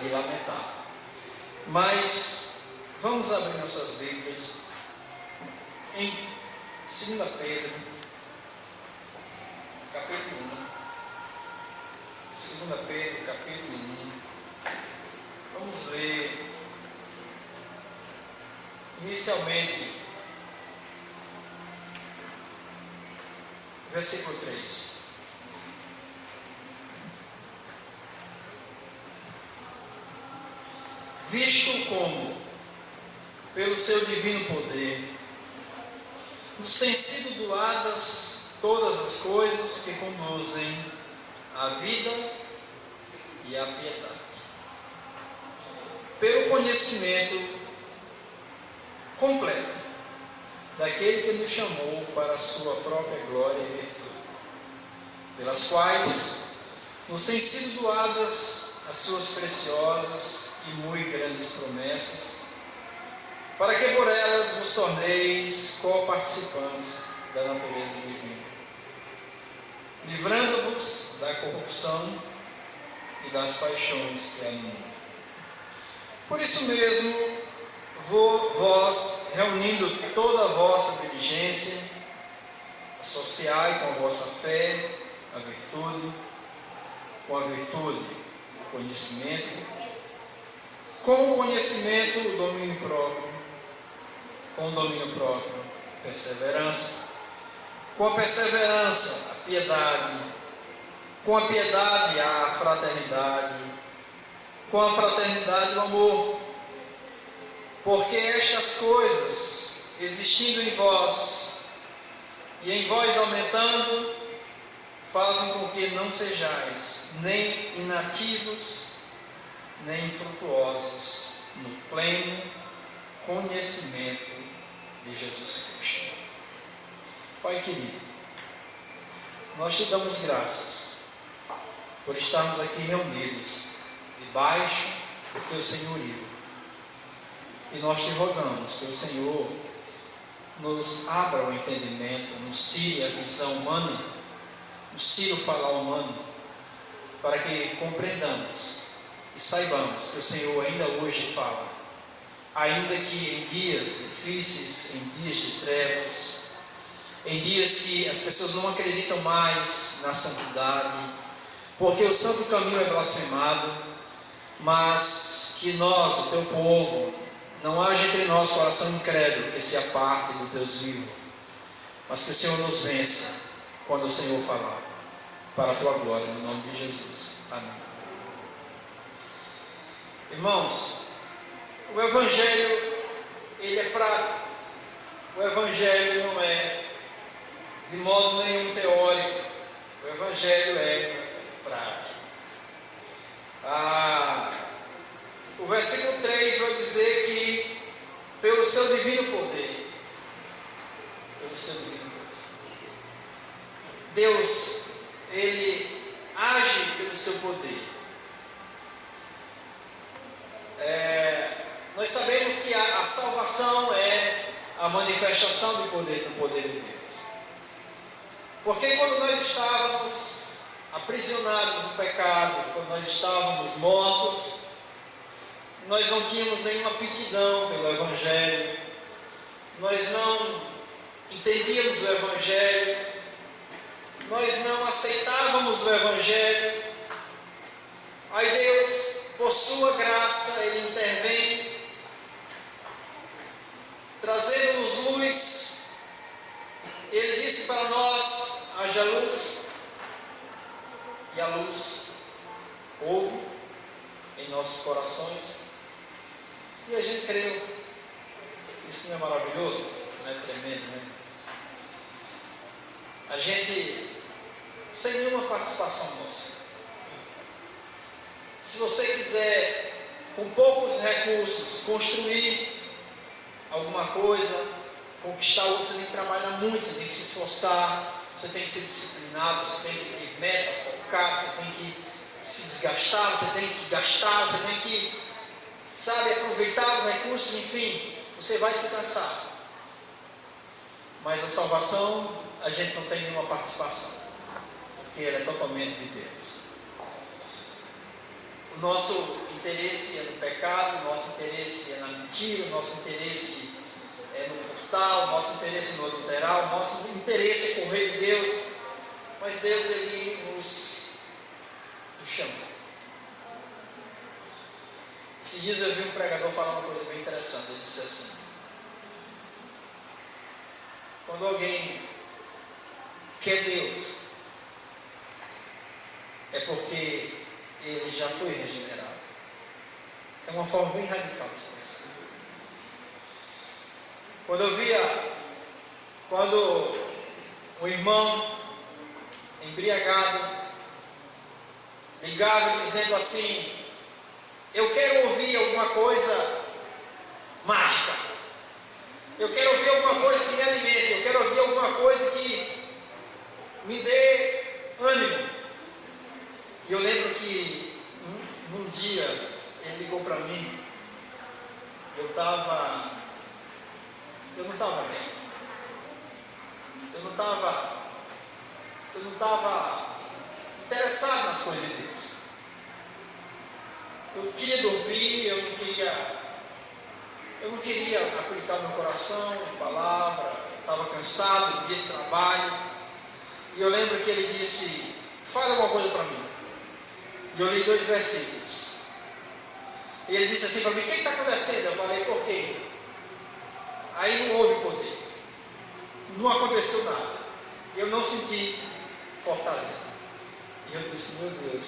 de lamentar. Mas vamos abrir nossas Bíblias em 2 Pedro, capítulo 1. 2 Pedro, capítulo 1. Vamos ler inicialmente versículo 3. Visto como, pelo seu divino poder, nos têm sido doadas todas as coisas que conduzem à vida e à piedade, pelo conhecimento completo daquele que nos chamou para a sua própria glória e virtude, pelas quais nos têm sido doadas as suas preciosas e muito grandes promessas, para que por elas vos torneis co-participantes da natureza divina, livrando-vos da corrupção e das paixões que há no mundo. Por isso mesmo, vós, reunindo toda a vossa diligência, associai com a vossa fé a virtude, com a virtude o conhecimento, com o conhecimento o domínio próprio, com o domínio próprio a perseverança, com a perseverança a piedade, com a piedade a fraternidade, com a fraternidade o amor. Porque estas coisas, existindo em vós e em vós aumentando, fazem com que não sejais nem inativos, nem infrutuosos no pleno conhecimento de Jesus Cristo. Pai querido, nós te damos graças por estarmos aqui reunidos debaixo do teu senhorio. E nós te rogamos que o Senhor nos abra o entendimento, nos tire a visão humana, nos tire o falar humano, para que compreendamos e saibamos que o Senhor ainda hoje fala, ainda que em dias difíceis, em dias de trevas, em dias que as pessoas não acreditam mais na santidade, porque o santo caminho é blasfemado, mas que nós, o teu povo, não haja entre nós coração incrédulo que se aparte do Deus vivo, mas que o Senhor nos vença quando o Senhor falar, para a tua glória, no nome de Jesus. Amém. Irmãos, o Evangelho, ele é prático. O Evangelho não é de modo nenhum teórico. O Evangelho é prático. O versículo 3 vai dizer que pelo seu divino poder, Deus, ele age pelo seu poder. Nós sabemos que a salvação é a manifestação do poder de Deus. Porque quando nós estávamos aprisionados no pecado, quando nós estávamos mortos, nós não tínhamos nenhuma aptidão pelo Evangelho, nós não entendíamos o Evangelho, nós não aceitávamos o Evangelho. Aí Deus, por sua graça, ele intervém, trazendo-nos luz. Ele disse para nós: haja luz, e a luz houve em nossos corações, e a gente creu. Isso não é maravilhoso? Não é tremendo, né? A gente, sem nenhuma participação nossa. Se você quiser, com poucos recursos, construir alguma coisa, conquistar outra, você tem que trabalhar muito, você tem que se esforçar, você tem que ser disciplinado, você tem que ter meta, focado, você tem que se desgastar, você tem que gastar, você tem que, aproveitar os recursos, enfim, você vai se cansar. Mas a salvação, a gente não tem nenhuma participação, porque ela é totalmente de Deus. O nosso interesse é no pecado, nosso interesse é na mentira, nosso interesse é no furtar, nosso interesse é no adulterar, o nosso interesse é correr de Deus. Mas Deus, Ele nos chama. Esses dias eu vi um pregador falar uma coisa bem interessante. Ele disse assim: quando alguém quer Deus, é porque ele já foi regenerado. É uma forma bem radical de se pensar. Quando o irmão embriagado ligava dizendo assim: eu quero ouvir alguma coisa mágica, eu quero ouvir alguma coisa que me alimente, eu quero ouvir alguma coisa que me dê ânimo. E eu lembro que num dia ele ligou para mim, eu não estava bem, eu não estava interessado nas coisas de Deus. Eu queria dormir, eu não queria aplicar meu coração em palavra, eu estava cansado do dia de trabalho. E eu lembro que ele disse: fala alguma coisa para mim. E eu li 2 versículos. E ele disse assim para mim: o que está acontecendo? Eu falei: por quê? Aí não houve poder, não aconteceu nada, eu não senti fortaleza. E eu disse: meu Deus,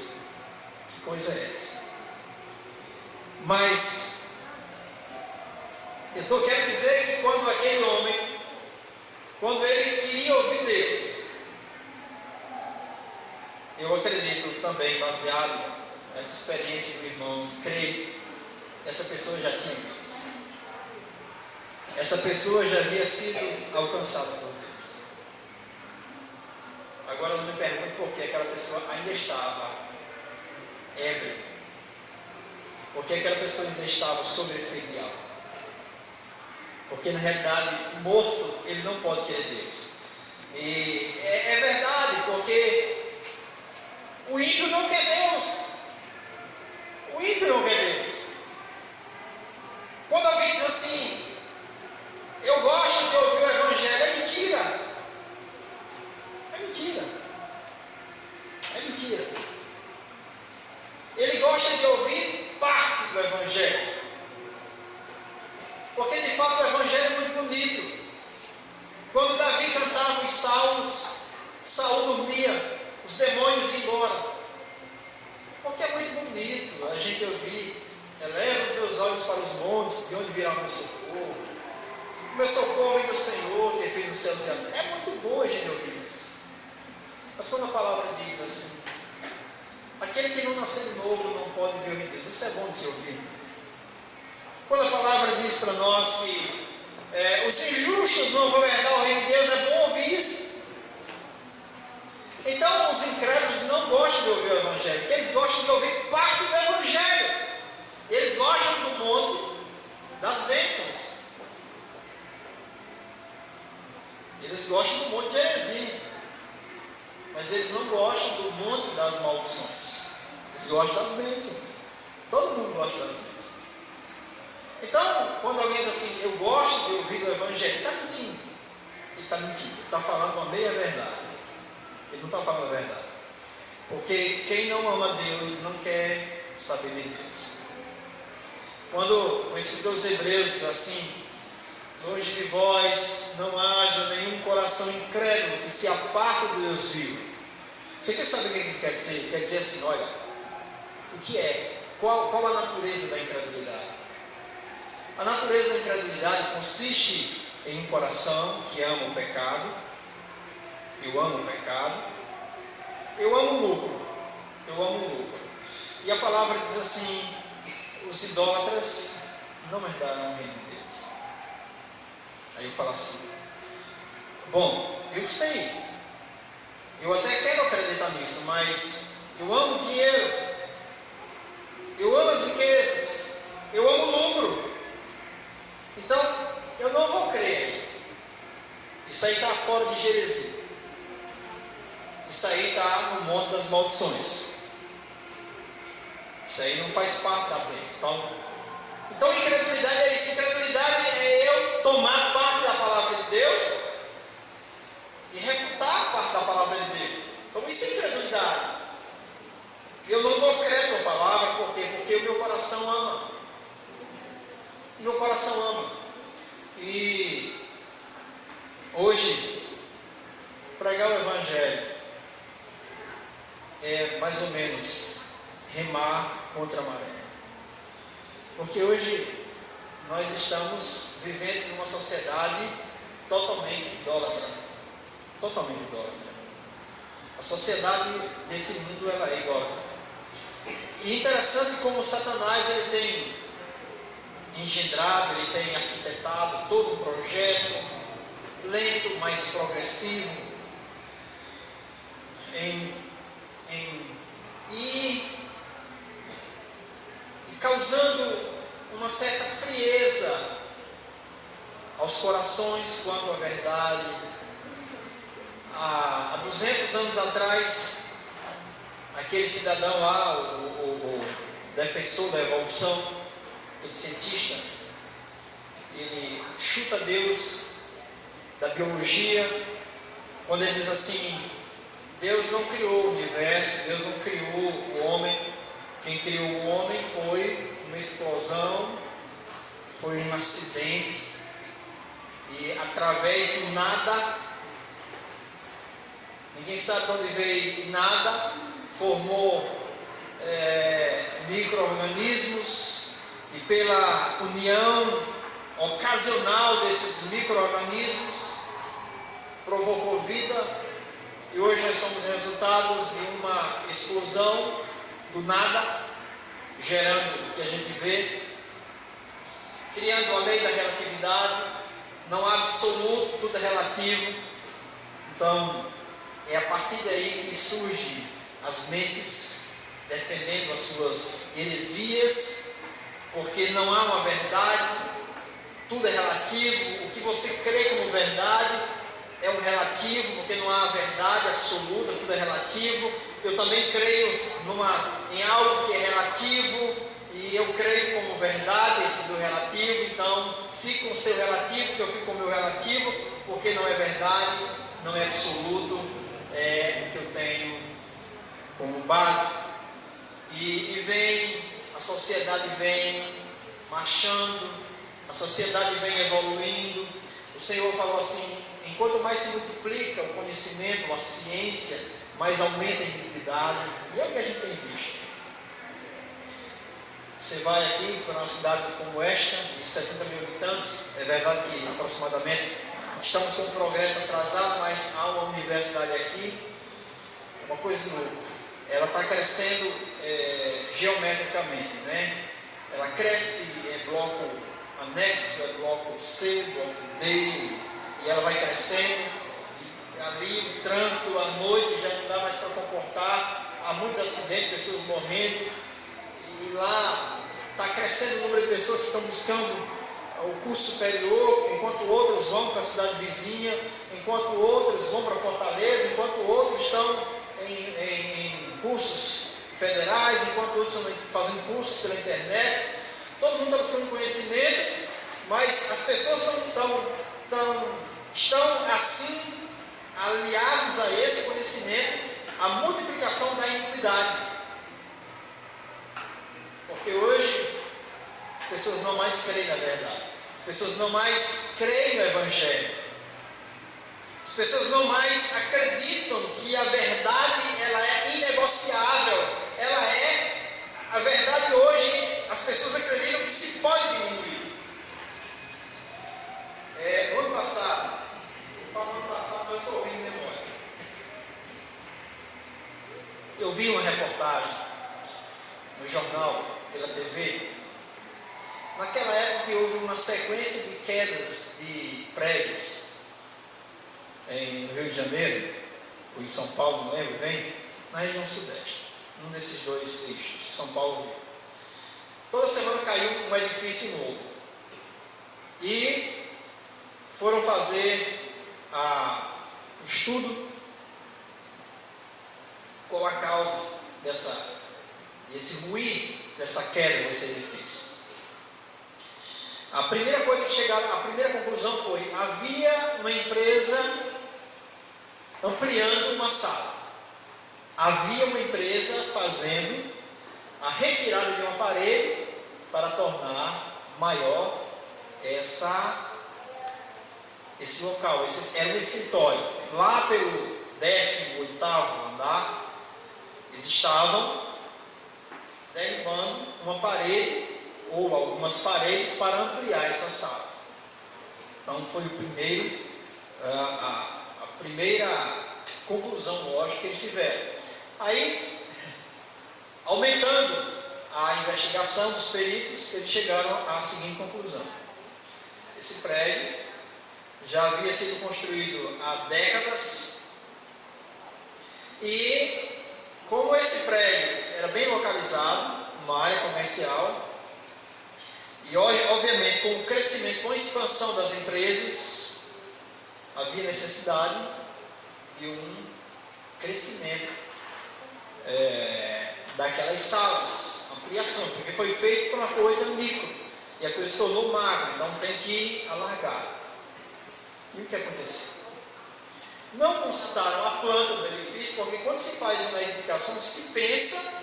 que coisa é essa? Mas eu quero dizer que quando aquele homem, quando ele queria ouvir Deus, eu acredito também, baseado nessa experiência do irmão, creio, essa pessoa já tinha Deus. Essa pessoa já havia sido alcançada por Deus. Agora não me pergunte por que aquela pessoa ainda estava ébria. Por que aquela pessoa ainda estava sob efeito de álcool? Porque na realidade, morto, ele não pode querer Deus. E é verdade, porque o ímpio não quer Deus. O ímpio não quer Deus. Quando alguém diz assim: eu gosto de ouvir o Evangelho, é mentira. É mentira. É mentira. Ele gosta de ouvir parte do Evangelho. Porque de fato o Evangelho é muito bonito. Quando Davi cantava os salmos, Saul dormia, os demônios iam embora. Porque é muito bonito a gente ouvir: eleva os meus olhos para os montes, de onde virá o meu socorro. O meu socorro vem do Senhor, que fez os céus e a terra. É muito bom a gente ouvir isso. Mas quando a palavra diz assim: aquele que não nasceu de novo não pode ver o reino de Deus, isso é bom de se ouvir. Quando a palavra diz para nós que os injustos vão governar o reino de Deus, é bom ouvir isso. Então os incrédulos não gostam de ouvir o Evangelho, porque eles gostam de ouvir parte do Evangelho. Eles gostam do monte das bênçãos. Eles gostam do monte de heresia. Mas eles não gostam do monte das maldições. Eles gostam das bênçãos. Todo mundo gosta das bênçãos. Então, quando alguém diz assim: eu gosto de ouvir o Evangelho, ele está mentindo. Ele está mentindo. Ele está falando uma meia verdade. Ele não está falando a verdade. Porque quem não ama Deus não quer saber de Deus. Quando o escritor dos Hebreus diz assim: longe de vós não haja nenhum coração incrédulo que se aparte do Deus vivo. Você quer saber o que ele quer dizer? Ele quer dizer assim: olha, o que é? Qual a natureza da incredulidade? A natureza da incredulidade consiste em um coração que ama o pecado. Eu amo o pecado. Eu amo o lucro. Eu amo o lucro. E a palavra diz assim: os idólatras não herdarão o reino de Deus. Aí eu falo assim: bom, eu sei, eu até quero acreditar nisso, mas eu amo o dinheiro, eu amo as riquezas, eu amo o lucro, então eu não vou crer. Isso aí está fora de Jerezim, isso aí está no monte das maldições, isso aí não faz parte parte da bênção. Então incredulidade é isso. Incredulidade é eu tomar parte da palavra de Deus e refutar parte da palavra de Deus. Então isso é incredulidade. Eu não dou crédito à palavra, por quê? Porque o meu coração ama. O meu coração ama. E hoje, pregar o Evangelho é mais ou menos remar contra a maré. Porque hoje nós estamos vivendo numa sociedade totalmente idólatra. Totalmente idólatra. A sociedade desse mundo ela é idólatra. E interessante como Satanás ele tem engendrado, ele tem arquitetado todo um projeto lento, mas progressivo, e causando uma certa frieza aos corações quanto à verdade. Há 200 anos atrás, aquele cidadão lá, o defensor da evolução, aquele cientista, ele chuta Deus da biologia, quando ele diz assim: Deus não criou o universo, Deus não criou o homem, quem criou o homem foi uma explosão, foi um acidente, e através do nada, ninguém sabe de onde veio nada, formou micro-organismos, e pela união ocasional desses micro-organismos provocou vida, e hoje nós somos resultados de uma explosão do nada, gerando o que a gente vê, criando a lei da relatividade. Não há absoluto, tudo é relativo. Então é a partir daí que surgem as mentes defendendo as suas heresias, porque não há uma verdade, tudo é relativo. O que você crê como verdade é um relativo, porque não há verdade absoluta, tudo é relativo. Eu também creio em algo que é relativo, e eu creio como verdade esse do relativo. Então fique com o seu relativo, que eu fico com o meu relativo, porque não é verdade, não é absoluto, é o que eu tenho como base. E a sociedade vem marchando, a sociedade vem evoluindo. O Senhor falou assim: enquanto mais se multiplica o conhecimento, a ciência, mais aumenta a iniquidade. E é o que a gente tem visto. Você vai aqui para uma cidade como esta, de 70 mil habitantes, é verdade que aproximadamente estamos com um progresso atrasado, mas há uma universidade aqui, uma coisa louca. Ela está crescendo geometricamente, né? Ela cresce bloco anexo, bloco C, bloco D, e ela vai crescendo, e ali o trânsito à noite já não dá mais para comportar, há muitos acidentes, pessoas morrendo, e lá está crescendo o número de pessoas que estão buscando o curso superior, enquanto outros vão para a cidade vizinha, enquanto outros vão para Fortaleza, enquanto outros estão em cursos federais, enquanto outros estão fazendo cursos pela internet. Todo mundo está buscando conhecimento, mas as pessoas estão assim aliados a esse conhecimento, a multiplicação da iniquidade. Porque hoje as pessoas não mais creem na verdade, as pessoas não mais creem no Evangelho, as pessoas não mais acreditam que a verdade ela é inegociável. A verdade hoje, as pessoas acreditam que se pode diminuir. No ano passado, eu estou ouvindo memória. Eu vi uma reportagem no jornal, pela TV, naquela época que houve uma sequência de quedas de prédios no Rio de Janeiro, ou em São Paulo, não lembro bem, na região sudeste, um desses dois eixos, São Paulo e Rio. Toda semana caiu um edifício novo. E foram fazer um estudo qual a causa desse ruir dessa queda desse edifício? A primeira coisa que chegaram, a primeira conclusão foi: havia uma empresa ampliando uma sala. Havia uma empresa fazendo a retirada de uma parede para tornar maior esse local. Era um escritório. Lá pelo 18º andar, eles estavam derrubando uma parede ou algumas paredes para ampliar essa sala. Então foi a primeira conclusão lógica que eles tiveram. Aí, aumentando a investigação dos peritos, eles chegaram à seguinte conclusão: esse prédio já havia sido construído há décadas, e como esse prédio era bem localizado, uma área comercial, e obviamente com o crescimento, com a expansão das empresas, havia necessidade de um crescimento daquelas salas, ampliação, porque foi feito para uma coisa micro, e a coisa se tornou macro, então tem que alargar. E o que aconteceu? Não consultaram a planta do edifício, porque quando se faz uma edificação, se pensa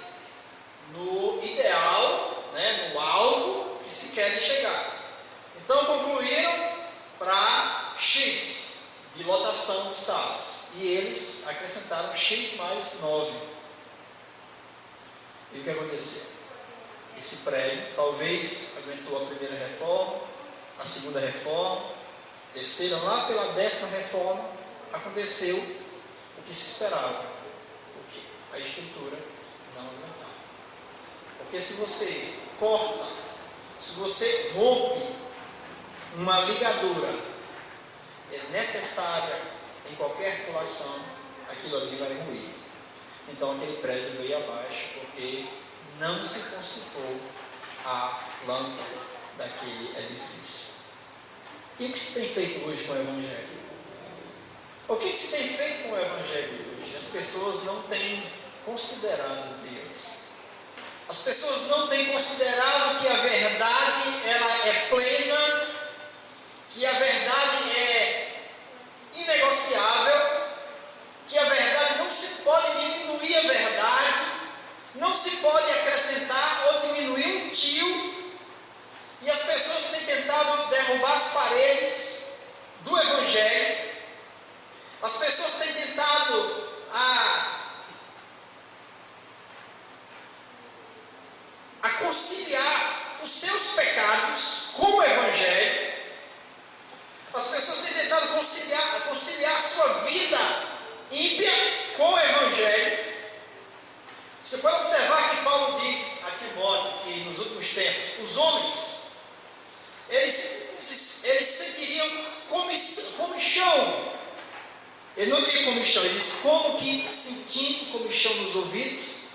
no ideal, no alvo que se quer chegar. Então concluíram para X de lotação de salas, e eles acrescentaram X mais 9. E o que aconteceu? Esse prédio talvez aguentou a primeira reforma, a segunda reforma, a terceira, lá pela 10ª reforma, aconteceu o que se esperava, porque a estrutura não aguentava. Porque se você corta, se você rompe uma ligadura necessária em qualquer articulação, aquilo ali vai ruir. Então aquele prédio veio abaixo, porque não se consultou a planta daquele edifício. E o que se tem feito hoje com o Evangelho? O que se tem feito com o Evangelho hoje? As pessoas não têm considerado Deus. As pessoas não têm considerado que a verdade ela é plena, que a verdade é inegociável, que a verdade não se pode diminuir a verdade, não se pode acrescentar ou diminuir um tio. E as pessoas têm tentado derrubar as paredes do Evangelho. As pessoas têm tentado a conciliar os seus pecados com o Evangelho. As pessoas têm tentado conciliar a sua vida ímpia com o Evangelho. Você pode observar que Paulo diz a Timóteo que nos últimos tempos, os homens, eles sentiriam comichão. Ele não diria comichão, ele diz como que sentindo comichão nos ouvidos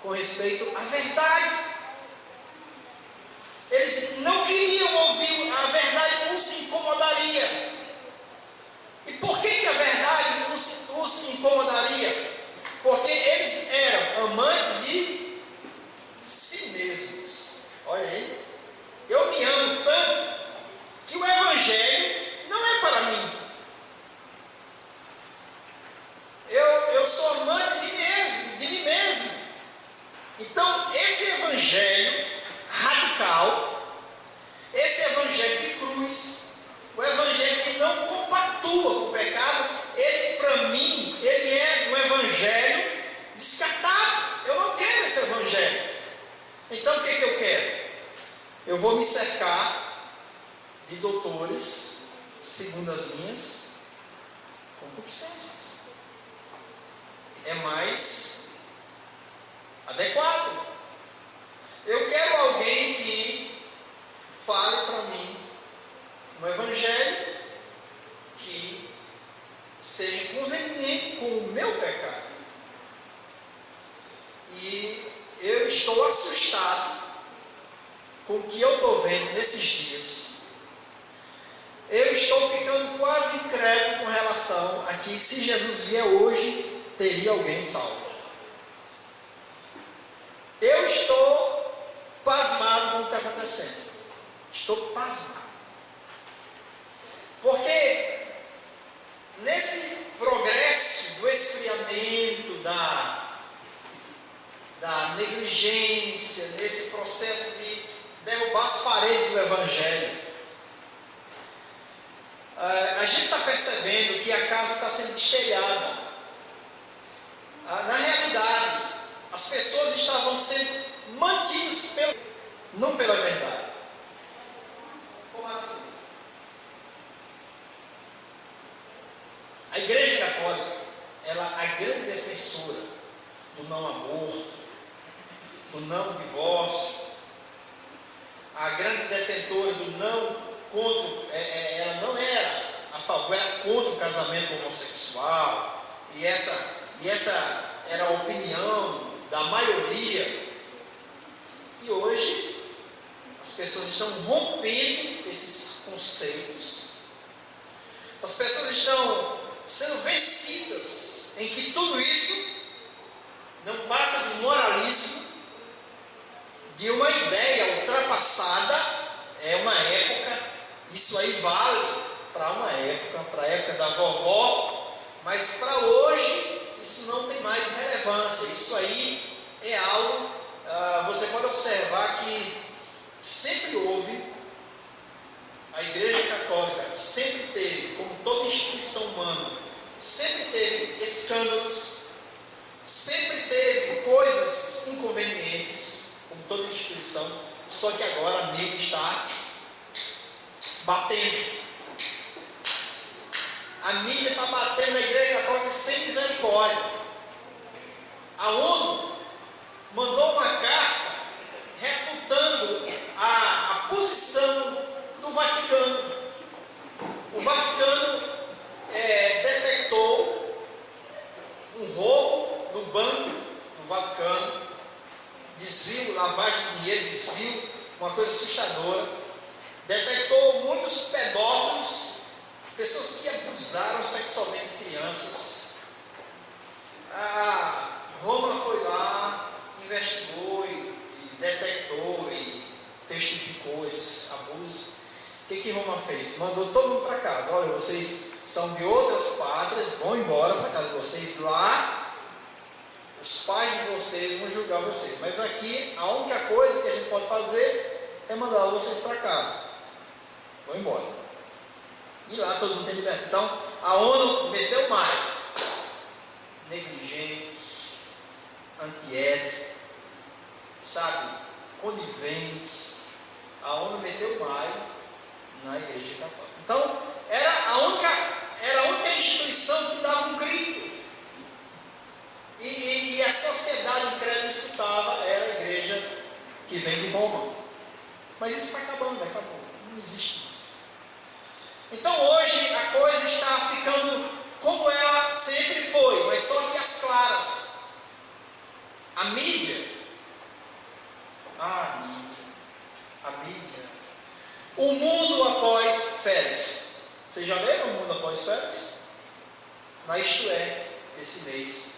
com respeito à verdade. Eles não queriam ouvir a verdade, os incomodaria. E por que a verdade os incomodaria? Porque eles eram amantes de si mesmos. Olha aí, eu me amo tanto que o Evangelho não é para mim. Eu sou amante de mim mesmo. Então, esse Evangelho radical, esse Evangelho de cruz, o Evangelho que não compactua com o pecado, ele, para mim, ele é um Evangelho descartado. Eu não quero esse Evangelho. Então, o que eu quero? Eu vou me cercar de doutores, segundo as minhas concupiscências. É mais adequado. Eu quero alguém que fale para mim um Evangelho que seja conveniente com o meu pecado. E eu estou assustado com o que eu estou vendo nesses dias. Eu estou ficando quase incrédulo com relação a que, se Jesus vier hoje, teria alguém salvo. Eu estou acontecendo. Estou pasmado. Porque nesse progresso do esfriamento, da negligência, nesse processo de derrubar as paredes do Evangelho, a gente está percebendo que a casa está sendo destelhada. Na realidade, as pessoas estavam sendo mantidas não pela verdade. Como assim? A Igreja Católica, ela é a grande defensora do não aborto, do não divórcio, a grande detentora do não contra, ela não era a favor, era contra o casamento homossexual, e essa era a opinião da maioria. E hoje as pessoas estão rompendo esses conceitos. As pessoas estão sendo vencidas em que tudo isso não passa de moralismo, de uma ideia ultrapassada. É uma época, isso aí vale para uma época, para a época da vovó, mas para hoje isso não tem mais relevância. Isso aí é algo, você pode observar que sempre houve, a Igreja Católica sempre teve, como toda instituição humana, sempre teve escândalos, sempre teve coisas inconvenientes, como toda instituição, só que agora a mídia está batendo. A mídia está batendo na Igreja Católica sem misericórdia. A ONU mandou uma carta refutando a posição do Vaticano. O Vaticano detectou um roubo no banco do Vaticano, desvio, lavagem de dinheiro, desvio, uma coisa assustadora. Detectou muitos pedófilos, pessoas que abusaram sexualmente de crianças. A Roma foi lá, investigou e detectou e testificou esses abusos. O que Roma fez? Mandou todo mundo para casa. Olha, vocês são de outras pátrias, vão embora para casa de vocês. Lá, os pais de vocês vão julgar vocês. Mas aqui, a única coisa que a gente pode fazer é mandar vocês para casa. Vão embora. E lá todo mundo tem liberdade. Então, a ONU meteu mais. Negligente, antiético, sabe, conivente. A ONU meteu mais na Igreja Católica. Então, era a única instituição que dava um grito. E a sociedade incrédula escutava, era a igreja que vem de Roma. Mas isso está acabando, acabou. Não existe mais. Então hoje a coisa está ficando como ela sempre foi, mas só que as claras. A mídia. A mídia. O mundo após Félix. Vocês já leram O Mundo Após Félix? Na Isto É, esse mês.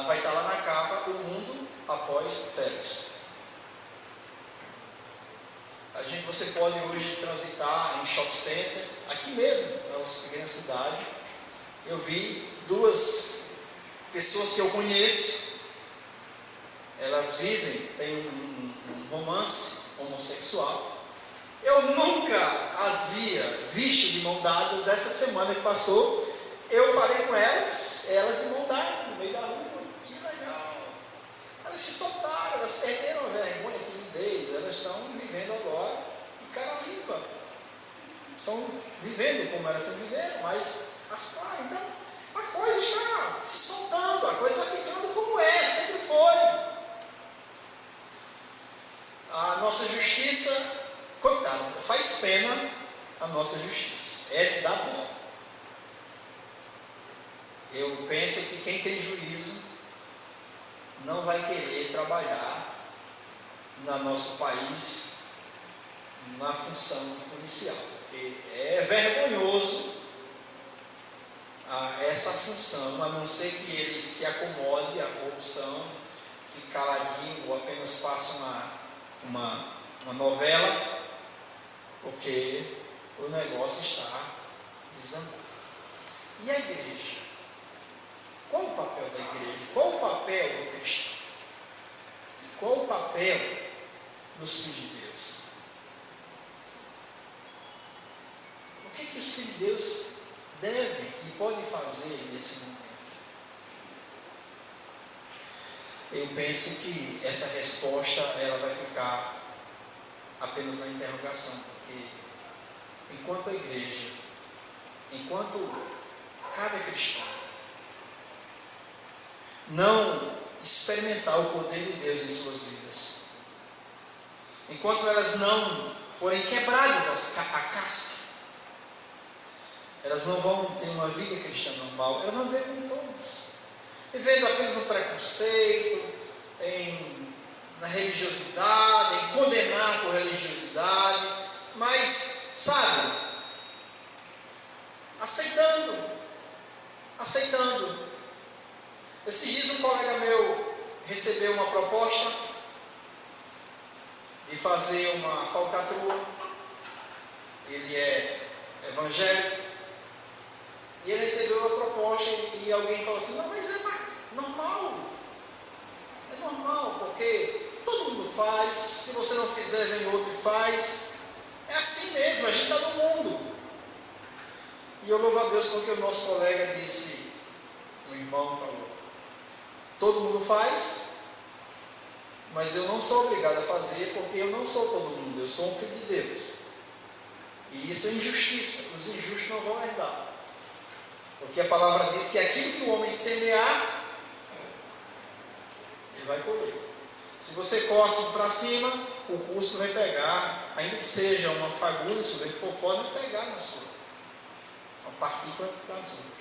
Vai estar lá na capa, O Mundo Após Félix. Você pode hoje transitar em shopping center, aqui mesmo, na nossa pequena cidade. Eu vi duas pessoas que eu conheço, elas vivem, têm um romance homossexual. Eu nunca as via visto de mão dadas. Essa semana que passou, eu falei com elas de mão dadas, no meio da rua. Que legal! Elas se soltaram, elas perderam a vergonha, a timidez, elas estão vivendo agora de cara limpa. Estão vivendo como elas sempre viveram, mas então a coisa está se soltando, a coisa está ficando como sempre foi. A nossa justiça, coitado, faz pena a nossa justiça, é da dó. Eu penso que quem tem juízo não vai querer trabalhar no nosso país na função policial. É vergonhoso essa função, a não ser que ele se acomode à corrupção, fique caladinho ou apenas faça uma uma novela, porque o negócio está desandando. E a igreja? Qual o papel da igreja? Qual o papel do cristão? Qual o papel dos filhos de Deus? O que os filhos de Deus devem e podem fazer nesse momento? Eu penso que essa resposta ela vai ficar apenas na interrogação, porque enquanto a igreja, enquanto cada cristão não experimentar o poder de Deus em suas vidas, enquanto elas não forem quebradas a casca, elas não vão ter uma vida cristã normal, elas vão viver como todos, vivendo apenas no preconceito, na religiosidade, em condenar por religiosidade, mas, sabe, aceitando. Esses dias um colega meu recebeu uma proposta de fazer uma falcatrua. Ele é evangélico. E ele recebeu uma proposta e alguém falou assim: não, mas é normal. É normal, porque todo mundo faz. Se você não fizer, vem outro e faz. É assim mesmo, a gente está no mundo. E eu louvo a Deus porque o nosso colega disse, o irmão falou: todo mundo faz, mas eu não sou obrigado a fazer, porque eu não sou todo mundo, eu sou um filho de Deus. E isso é injustiça, os injustos não vão herdar. Porque a palavra diz que aquilo que o homem semear, ele vai colher. Se você coça para cima, o custo vai pegar, ainda que seja uma fagulha, se o vento for fora, vai pegar na sua. Uma partícula que está na sua.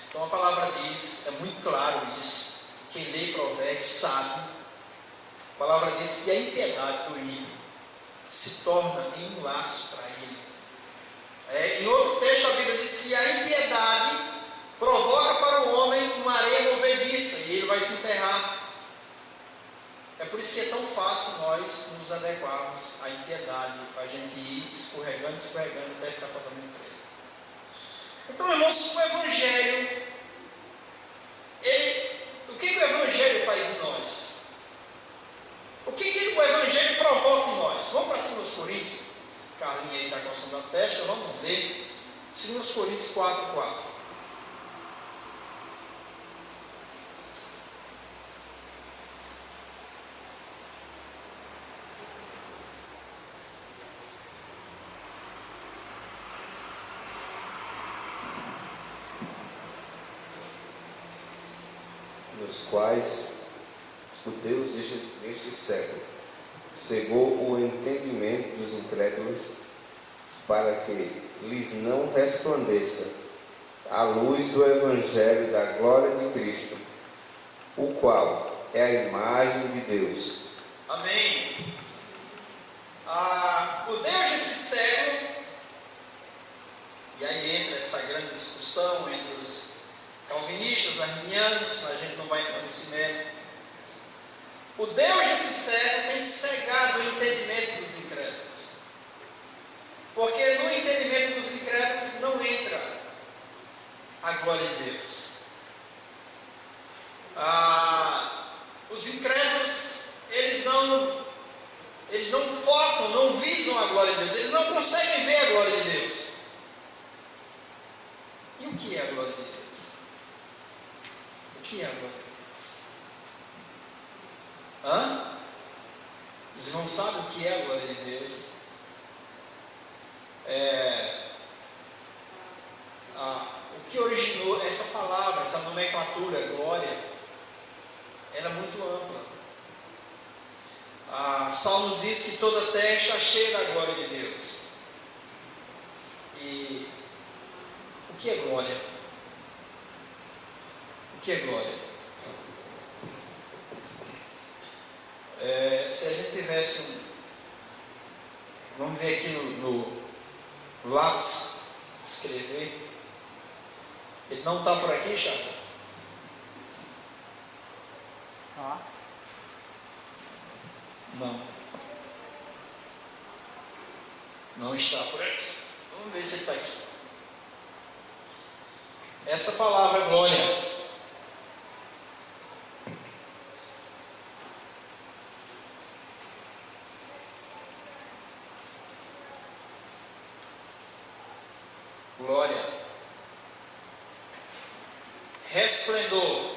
Então a palavra diz, é muito claro isso, quem lê Provérbios sabe, a palavra diz que a impiedade do ímpio se torna em um laço para ele. Em outro texto a Bíblia diz que a impiedade provoca para o homem uma areia movediça e ele vai se enterrar. É por isso que é tão fácil nós nos adequarmos à impiedade, a gente ir escorregando até ficar totalmente preso. Então, irmãos, o Evangelho, o que o Evangelho faz em nós? O que o Evangelho provoca em nós? Vamos para 2 Coríntios. Carlinha aí está coçando a testa, vamos ler 2 Coríntios 4:4. Nos quais o Deus deste século cegou o entendimento dos incrédulos, para que lhes não resplandeça a luz do Evangelho da glória de Cristo, o qual é a imagem de Deus. Amém. O Deus desse século, e aí entra essa grande discussão entre os calvinistas, arminianos, a gente não vai entrar nesse mérito. O Deus desse século tem cegado o entendimento dos incrédulos. Porque no entendimento dos incrédulos não entra a glória de Deus. Os incrédulos, eles não focam, não visam a glória de Deus, eles não conseguem ver a glória de Deus. E o que é a glória de Deus? O que é a glória de Deus? Os irmãos sabem o que é a glória de Deus? O que originou essa palavra, essa nomenclatura, glória, era muito ampla. Salmos diz que toda a terra está cheia da glória de Deus. E o que é glória? O que é glória? Se a gente tivesse vamos ver aqui no lápis, escrever. Ele não está por aqui, Chagas? Não. Não está por aqui. Vamos ver se ele está aqui. Essa palavra glória resplendor,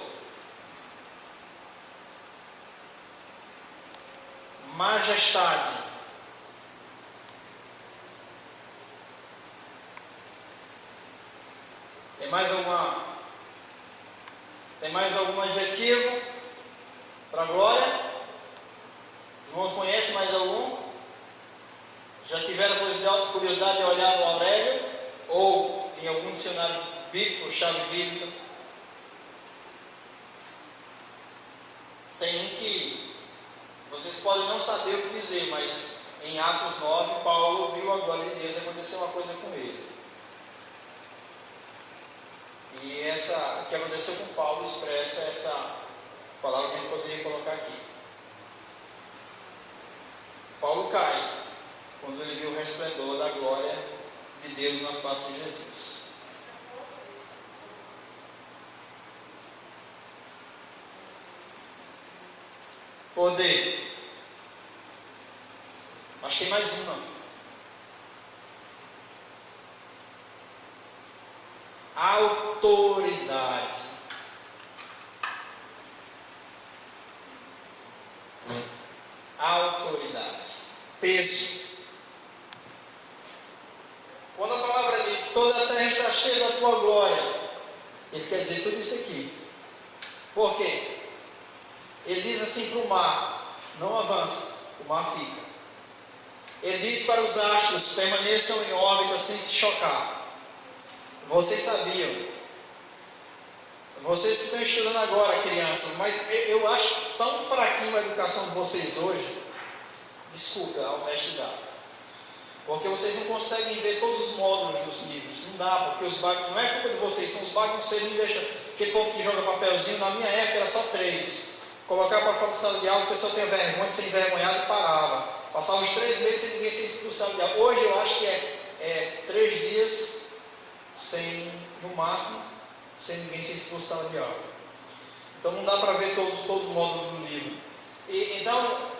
majestade, tem mais algum adjetivo para glória? Os irmãos conhecem mais algum? Já tiveram curiosidade de olhar no Aurélio ou em algum dicionário bíblico, chave bíblica? Tem um que vocês podem não saber o que dizer, mas em Atos 9, Paulo viu a glória de Deus e aconteceu uma coisa com ele. E o que aconteceu com Paulo expressa essa palavra que a gente poderia colocar aqui. Paulo cai quando ele viu o resplendor da glória de Deus na face de Jesus. Poder. Mas tem mais uma. Autoridade. Autoridade. Peso. Quando a palavra diz, toda a terra está cheia da tua glória, ele quer dizer tudo isso aqui. Por quê? Ele diz assim para o mar, não avança, o mar fica. Ele diz para os astros, permaneçam em órbita sem se chocar. Vocês sabiam. Vocês estão estudando agora, crianças, mas eu acho tão fraquinho a educação de vocês hoje. Desculpa a honestidade. Porque vocês não conseguem ver todos os módulos dos livros. Não dá, porque não é culpa de vocês, são os bagunceiros que não deixam. Aquele povo que joga papelzinho, na minha época era só 3. Colocar para fora de sala de aula, o pessoal tinha vergonha de ser envergonhado e parava. Passava uns 3 meses sem ninguém ser expulsado de aula. Hoje eu acho que é 3 dias no máximo, sem ninguém ser expulsado de aula. Então não dá para ver todo o módulo do livro. Então,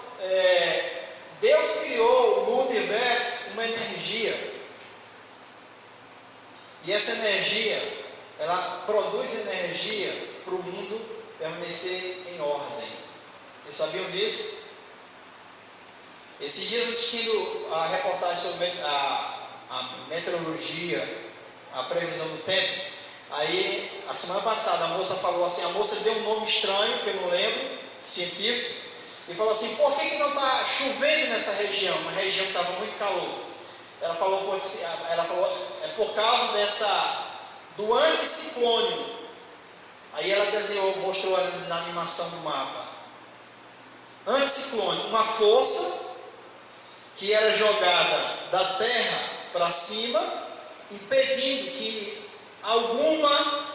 Deus criou no universo uma energia. E essa energia, ela produz energia para o mundo permanecer em ordem. Vocês sabiam disso? Esses dias assistindo a reportagem sobre a meteorologia, a previsão do tempo, aí a semana passada a moça falou assim, a moça deu um nome estranho, que eu não lembro, científico, e falou assim, por que não está chovendo nessa região? Uma região que estava muito calor. Ela falou, é por causa do anticiclone. Aí ela mostrou na animação do mapa. Anticiclone, uma força que era jogada da terra para cima, impedindo que alguma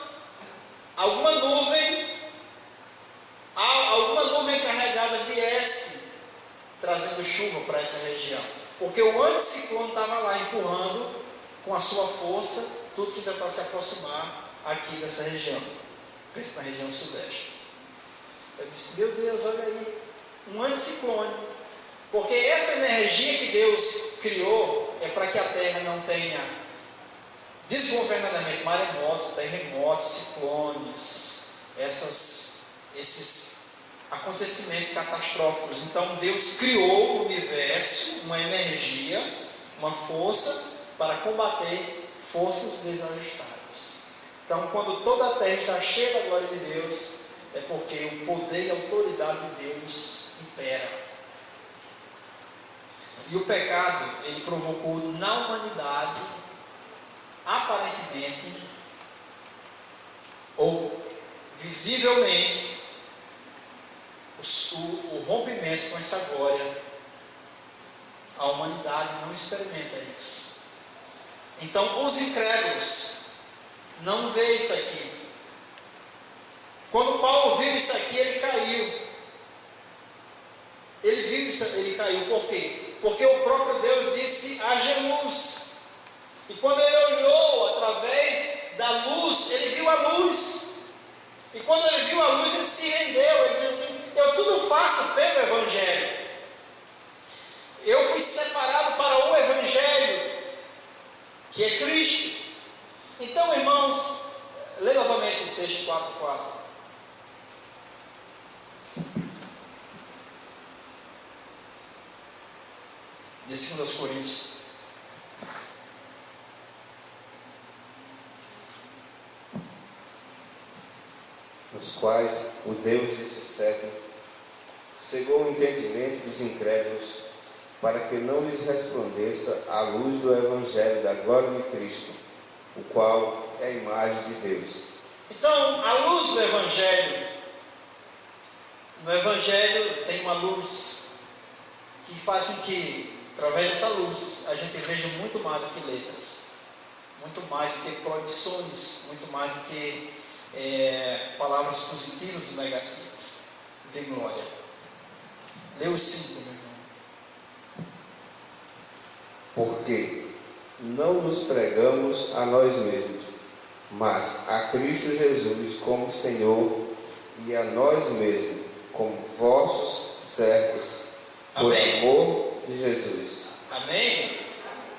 nuvem carregada viesse trazendo chuva para essa região. Porque o anticiclone estava lá empurrando com a sua força tudo que tentava se aproximar aqui dessa região. Pensa na região sudeste. Eu disse, meu Deus, olha aí, um anticiclone. Porque essa energia que Deus criou é para que a terra não tenha desgovernadamente maremotos, terremotos, ciclones, esses acontecimentos catastróficos. Então Deus criou no universo uma energia, uma força para combater forças desajustadas. Então, quando toda a terra está cheia da glória de Deus, é porque o poder e a autoridade de Deus impera. E o pecado, ele provocou na humanidade, aparentemente, ou visivelmente, o rompimento com essa glória. A humanidade não experimenta isso. Então, os incrédulos não vê isso aqui. Quando Paulo viu isso aqui, ele caiu. Ele viu isso ele caiu. Por quê? Porque o próprio Deus disse: haja luz. E quando ele olhou através da luz, ele viu a luz. E quando ele viu a luz, ele se rendeu. Ele disse assim: eu tudo faço pelo Evangelho. Eu fui separado para o Evangelho, que é Cristo. Então, irmãos, lê novamente o texto 4:4. De 2 Coríntios. Nos quais o Deus deste século cegou o entendimento dos incrédulos, para que não lhes resplandeça a luz do Evangelho da glória de Cristo, o qual é a imagem de Deus. Então, a luz do Evangelho, no Evangelho tem uma luz que faz com que, através dessa luz, a gente veja muito mais do que letras, muito mais do que proibições, muito mais do que palavras positivas e negativas. Vê glória. Lê o 5, meu irmão. Porque não nos pregamos a nós mesmos, mas a Cristo Jesus como Senhor, e a nós mesmos como vossos servos, por Amém. amor de Jesus. Amém?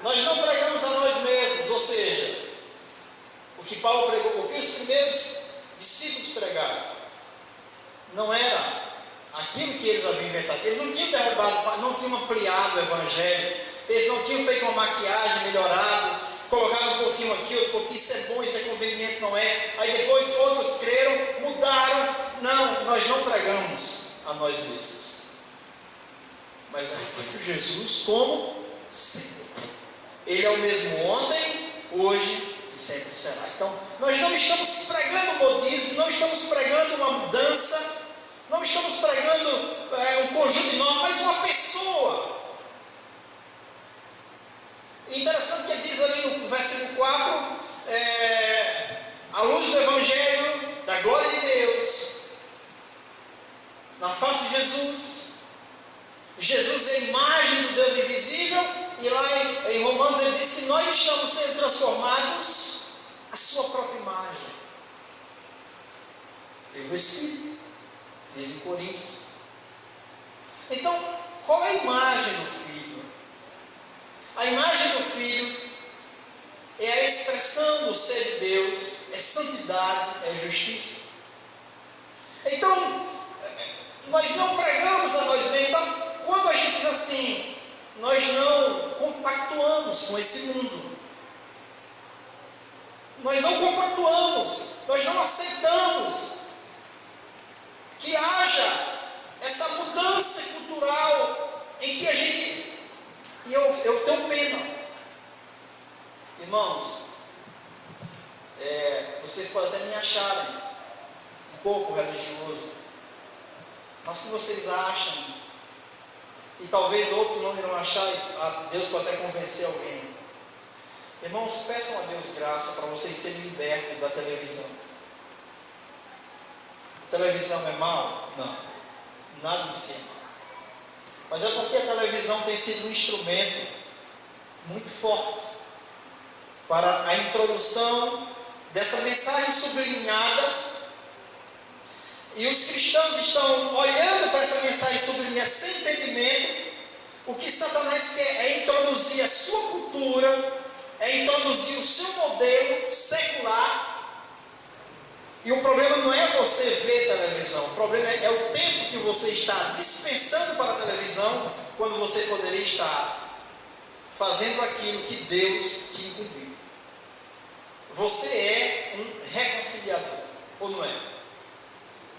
Nós não pregamos a nós mesmos, ou seja, o que Paulo pregou, o que os primeiros discípulos pregaram, não era aquilo que eles haviam inventado. Eles não tinham derrubado, não tinham ampliado o Evangelho, eles não tinham feito uma maquiagem melhorada, colocado um pouquinho aqui, outro pouquinho, isso é bom, isso é conveniente, não é? Aí depois outros creram, mudaram. Não, nós não pregamos a nós mesmos, mas a Cristo Jesus como Senhor. Ele é o mesmo ontem, hoje e sempre será. Então, nós não estamos pregando modismo, não estamos pregando uma mudança, não estamos pregando um conjunto de normas, mas uma pessoa. Interessante que ele diz ali no versículo 4, a luz do Evangelho, da glória de Deus, na face de Jesus. Jesus é a imagem do Deus invisível, e lá em Romanos ele diz que nós estamos sendo transformados à sua própria imagem, pelo Espírito, diz em Coríntios. Então, qual é a imagem do Filho? A imagem do Filho é a expressão do ser de Deus, é santidade, é justiça. Então, nós não pregamos a nós mesmos. Então, quando a gente diz assim, nós não compactuamos com esse mundo, nós não compactuamos, nós não aceitamos que haja essa mudança cultural em que a gente, e eu tenho pena, irmãos, vocês podem até me acharem um pouco religioso, mas que vocês acham, e talvez outros não irão achar, Deus pode até convencer alguém. Irmãos, peçam a Deus graça para vocês serem libertos da televisão. A televisão é mal? Não, nada disso é mal. Mas é porque a televisão tem sido um instrumento muito forte para a introdução dessa mensagem sublinhada. E os cristãos estão olhando para essa mensagem sublinhada sem entendimento. O que Satanás quer é introduzir a sua cultura, é introduzir o seu modelo secular. E o problema não é você ver televisão, o problema é o tempo que você está dispensando para a televisão, quando você poderia estar fazendo aquilo que Deus te incumbiu. Você é um reconciliador, ou não é?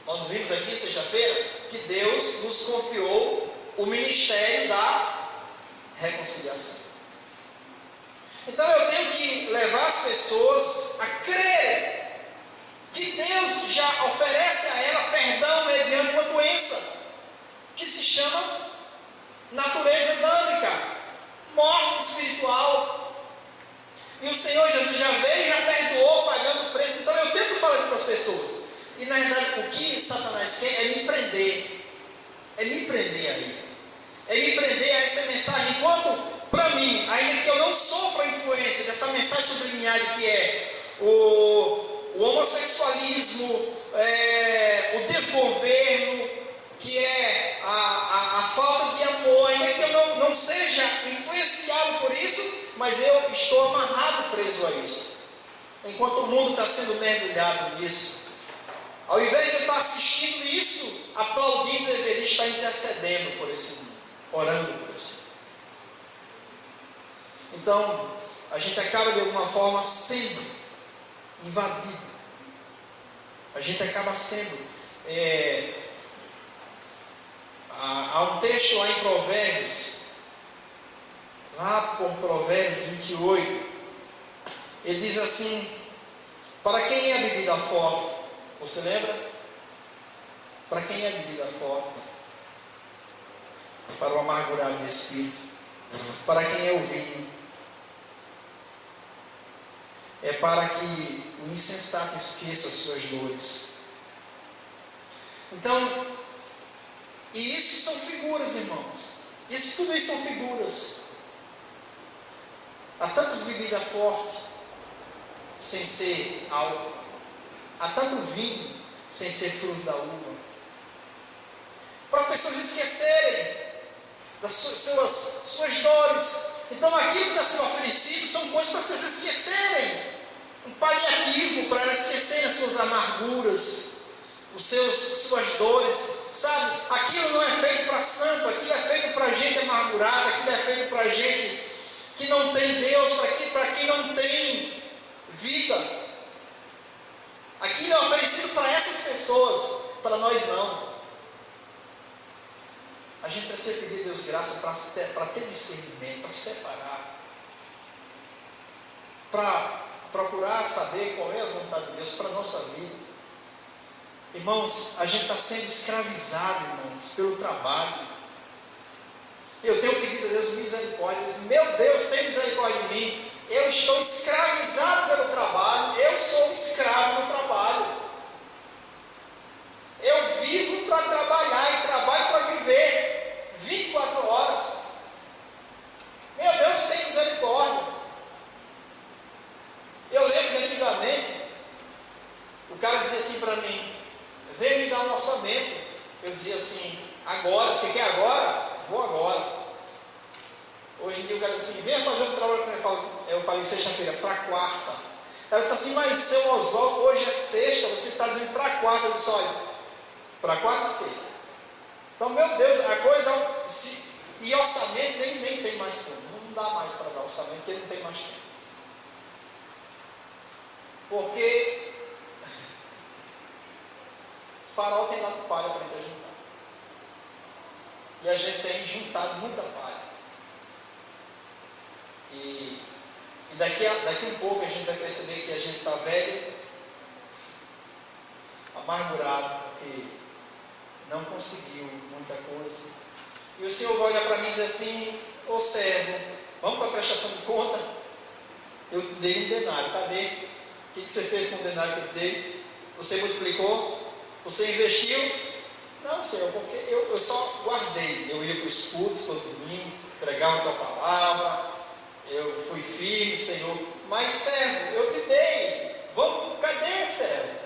Nós vimos aqui sexta-feira que Deus nos confiou o ministério da reconciliação. Então eu tenho que levar as pessoas a crer que Deus já oferece a ela perdão mediante uma doença que se chama natureza adâmica, morte espiritual. E o Senhor Jesus já veio e já perdoou pagando o preço. Então eu tenho que falar isso para as pessoas. E na verdade o que Satanás quer é me prender. É me prender aí. É mensagem, enquanto para mim, ainda que eu não sofra a influência dessa mensagem sublinhada que é o homossexualismo, o desgoverno, que é a falta de amor, ainda que eu não seja influenciado por isso, mas eu estou amarrado, preso a isso. Enquanto o mundo está sendo mergulhado nisso, ao invés de eu estar assistindo isso, aplaudindo, eu deveria estar intercedendo por esse mundo, orando por esse mundo. Então, a gente acaba de alguma forma sendo invadido. A gente acaba sendo. Há um texto lá em Provérbios, lá por Provérbios 28, ele diz assim: para quem é a bebida forte? Você lembra? Para quem é a bebida forte? Para o amargurado de espírito. Para quem é o vinho? É para que o insensato esqueça suas dores. Então, e isso são figuras, irmãos. Tudo isso são figuras. Há tantas bebidas fortes sem ser álcool. Há tanto vinho sem ser fruto da uva. Para as pessoas esquecerem das suas dores. Então aquilo que está sendo oferecido são coisas para as pessoas esquecerem. Um paliativo para elas esquecerem as suas amarguras, suas dores. Sabe? Aquilo não é feito para santo, aquilo é feito para gente amargurada, aquilo é feito para gente que não tem Deus, para quem não tem vida. Aquilo é oferecido para essas pessoas, para nós não. A gente precisa pedir a Deus graça para ter discernimento, para separar, para procurar saber qual é a vontade de Deus para a nossa vida. Irmãos, a gente está sendo escravizado, irmãos, pelo trabalho. Eu tenho pedido a Deus misericórdia. Meu Deus, tem misericórdia de mim. Eu estou escravizado pelo trabalho. Eu sou escravo do trabalho. Eu vivo para trabalhar e trabalho para viver 24 horas. Meu Deus, tem misericórdia. Eu lembro que antigamente o cara dizia assim para mim: vem me dar um orçamento. Eu dizia assim: agora, você quer agora? Vou agora. Hoje em dia o cara diz assim: venha fazer um trabalho para mim. Eu falei sexta-feira, para quarta. Ela disse assim: mas seu Oswaldo, hoje é sexta, você está dizendo para quarta. Eu disse: olha, para quarta-feira. Então, meu Deus, a coisa. E orçamento nem tem mais como. Não dá mais para dar orçamento, porque não tem mais tempo. Porque farol tem dado palha para a gente juntar. E a gente tem juntado muita palha. E daqui um pouco a gente vai perceber que a gente está velho, amargurado, porque não conseguiu muita coisa. E o Senhor vai olhar para mim e dizer assim: ô servo, vamos para a prestação de conta? Eu dei um denário, cadê? O que você fez com o denário que eu dei? Você multiplicou? Você investiu? Não, Senhor, porque eu só guardei. Eu ia para os cultos todo domingo, pregava a tua palavra, eu fui firme, Senhor. Mas, servo, eu te dei. Vamos, cadê, servo?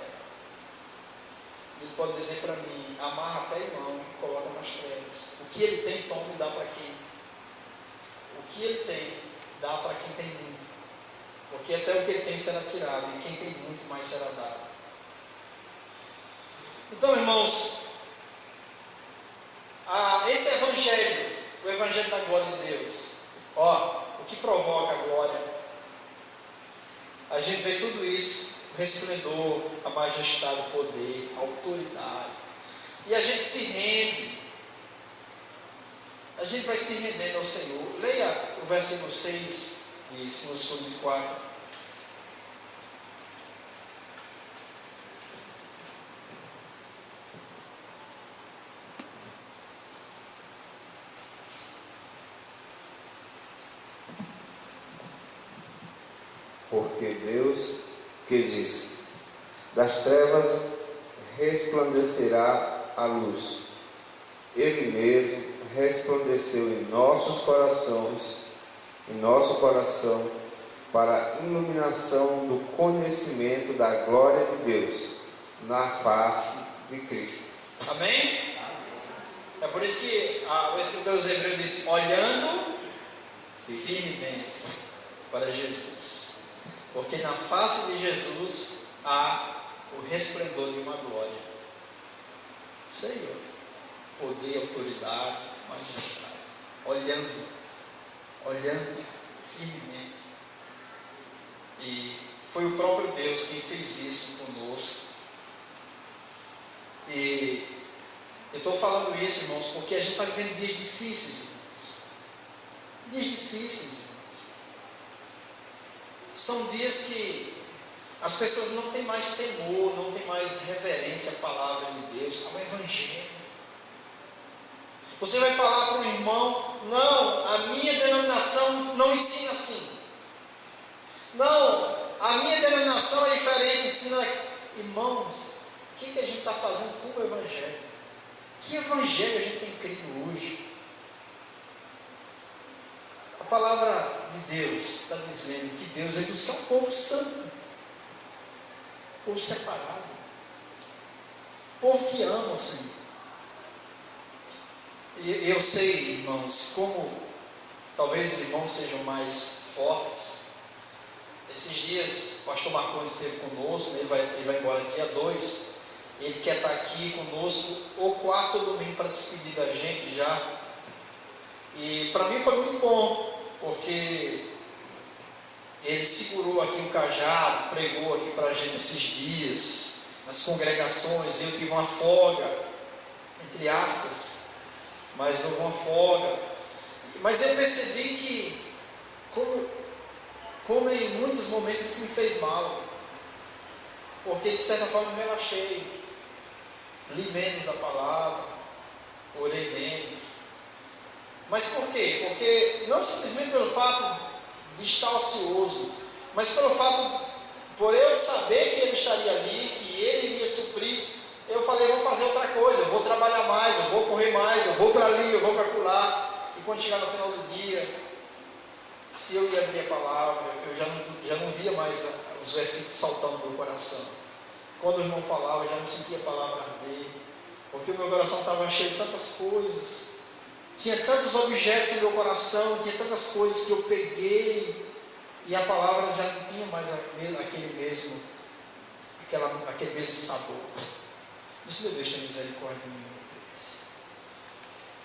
Ele pode dizer para mim: amarra pé e mão e coloca nas trevas. O que ele tem, toma e dá para quem? O que ele tem, dá para quem tem muito. Porque até o que ele tem será tirado, e quem tem muito mais será dado. Então, irmãos, esse evangelho, o evangelho da glória de Deus, o que provoca a glória? A gente vê tudo isso, o resplendor, a majestade, o poder, a autoridade, e a gente se rende. A gente vai se rendendo ao Senhor. Leia o versículo 6 de 2 Coríntios 4. Porque Deus, que diz: das trevas resplandecerá a luz, Ele mesmo resplandeceu em nosso coração, para a iluminação do conhecimento da glória de Deus, na face de Cristo. Amém? É por isso que o escritor dos Hebreus diz: olhando firmemente para Jesus, porque na face de Jesus há o resplendor de uma glória. Senhor, poder, autoridade, majestade. Olhando firmemente. E foi o próprio Deus quem fez isso conosco. E eu estou falando isso, irmãos, porque a gente está vivendo dias difíceis, irmãos. Dias difíceis, irmãos. São dias que as pessoas não têm mais temor, não têm mais reverência à palavra de Deus, ao Evangelho. Você vai falar para um irmão: não, a minha denominação não ensina assim. Não, a minha denominação é diferente, ensina. Irmãos, o que a gente está fazendo com o Evangelho? Que Evangelho a gente tem crido hoje? A palavra de Deus está dizendo que Deus é buscar um povo santo, povo separado, povo que ama o Senhor. E eu sei, irmãos, como talvez os irmãos sejam mais fortes. Esses dias o pastor Marcos esteve conosco, ele vai embora dia 2. Ele quer estar aqui conosco o quarto domingo para despedir da gente já. E para mim foi muito bom, porque ele segurou aqui o cajado, pregou aqui para a gente esses dias, nas congregações. Eu tive uma folga, entre aspas, mas houve uma folga. Mas eu percebi que, como em muitos momentos isso me fez mal, porque de certa forma eu relaxei, li menos a palavra, orei menos. Mas por quê? Porque não simplesmente pelo fato de estar ocioso, mas pelo fato, por eu saber que ele estaria ali, que ele iria suprir, eu falei: eu vou fazer outra coisa, eu vou trabalhar mais, eu vou correr mais, eu vou para ali, eu vou para acolá. E quando chegar no final do dia, se eu ia abrir a palavra, eu já não via mais os versículos saltando no meu coração. Quando o irmão falava, eu já não sentia a palavra arder, porque o meu coração estava cheio de tantas coisas, tinha tantos objetos no meu coração, tinha tantas coisas que eu peguei, e a palavra já não tinha mais aquele mesmo sabor. Isso, meu Deus, tem misericórdia de mim,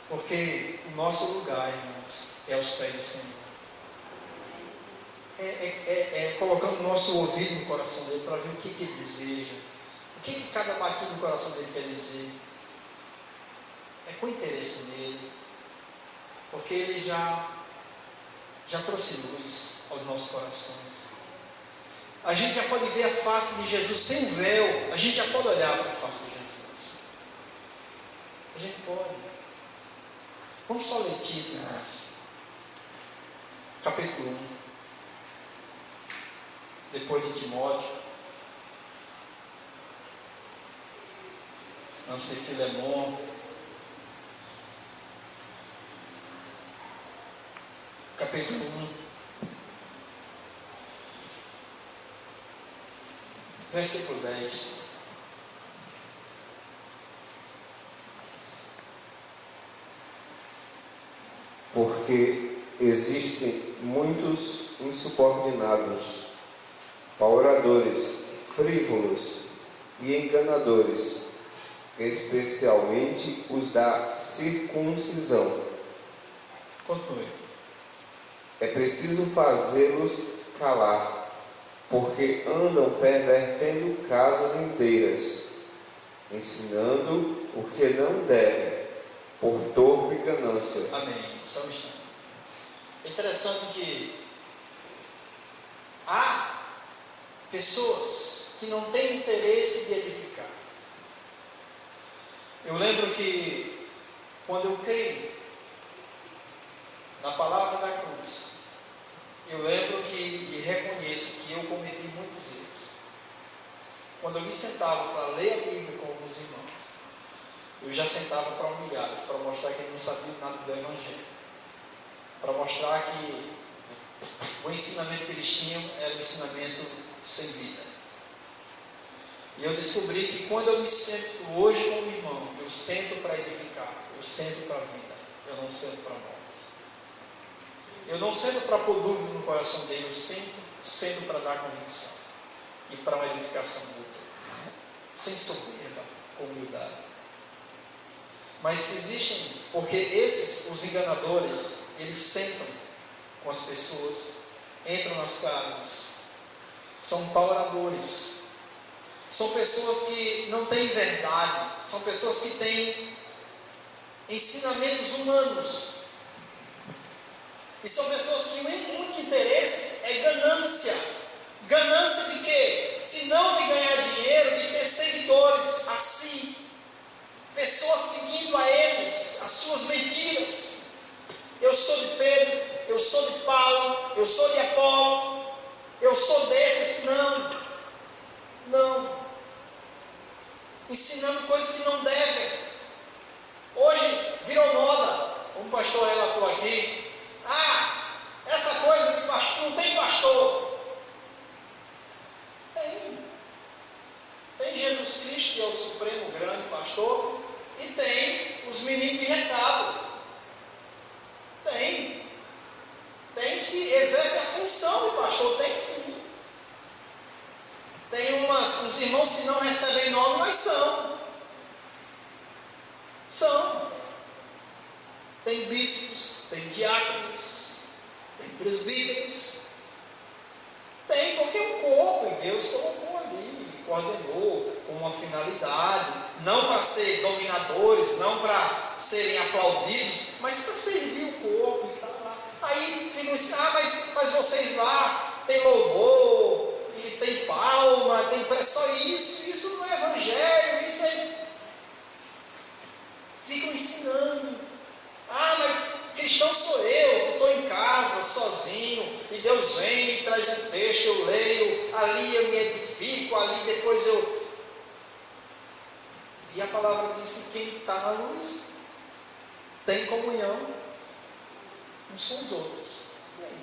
porque o nosso lugar, irmãos, é aos pés do Senhor. Colocando o nosso ouvido no coração dele para ver o que ele deseja, o que cada batida no coração dele quer dizer. É com interesse nele, porque ele já trouxe luz aos nossos corações. A gente já pode ver a face de Jesus sem o véu, a gente já pode olhar para a face de Jesus. A gente pode. Vamos só ler Tito, irmãos. Capítulo 1. Depois de Timóteo, antes de Filemon, capítulo 1, versículo 10. Porque existem muitos insubordinados, oradores frívolos e enganadores, especialmente os da circuncisão. Continue. É preciso fazê-los calar, porque andam pervertendo casas inteiras, ensinando o que não devem, por torpe ganância. Amém. Só um instante. É interessante que há pessoas que não têm interesse de edificar. Eu lembro que quando eu creio na palavra da cruz, eu lembro e reconheço que eu cometi muitos erros. Quando eu me sentava para ler a Bíblia com alguns irmãos, eu já sentava para humilhá-los, para mostrar que ele não sabia nada do Evangelho. Para mostrar que o ensinamento que eles tinham era um ensinamento sem vida. E eu descobri que quando eu me sento hoje com o irmão, eu sento para edificar, eu sento para a vida, eu não sento para a morte. Eu não sento para pôr dúvida no coração dele, eu sento para dar convicção e para uma edificação mútua, sem soberba, com humildade. Mas existem, porque os enganadores, eles sentam com as pessoas, entram nas casas, são pauradores, são pessoas que não têm verdade, são pessoas que têm ensinamentos humanos, e são pessoas que o único interesse é ganância. Ganância de quê? Se não de ganhar dinheiro, de ter seguidores assim, pessoas seguindo a eles, as suas mentiras. Eu sou de Pedro, eu sou de Paulo, eu sou de Apolo, eu sou desses. Não. Ensinando coisas que não devem. Hoje virou moda. Um pastor relatou aqui. Essa coisa de pastor, não tem pastor. Tem Jesus Cristo, que é o supremo grande pastor, e tem os meninos de recado. Tem os que exercem a função de pastor, tem sim. Tem uns irmãos que não recebem nome, mas são. Tem bispos, tem diáconos, tem presbíteros. Tem, porque o corpo em Deus colocou ali, coordenou com uma finalidade, não para ser dominadores, não para serem aplaudidos, mas para servir o corpo e tal. Aí ficam assim, mas vocês lá tem louvor, e tem palma, tem só isso não é evangelho, isso é. Ficam ensinando. Mas cristão sou eu, que estou em casa, sozinho, e Deus vem, traz um texto, eu leio, ali eu me edifico, ali depois eu. E a palavra diz que quem está na luz tem comunhão uns com os outros. E aí?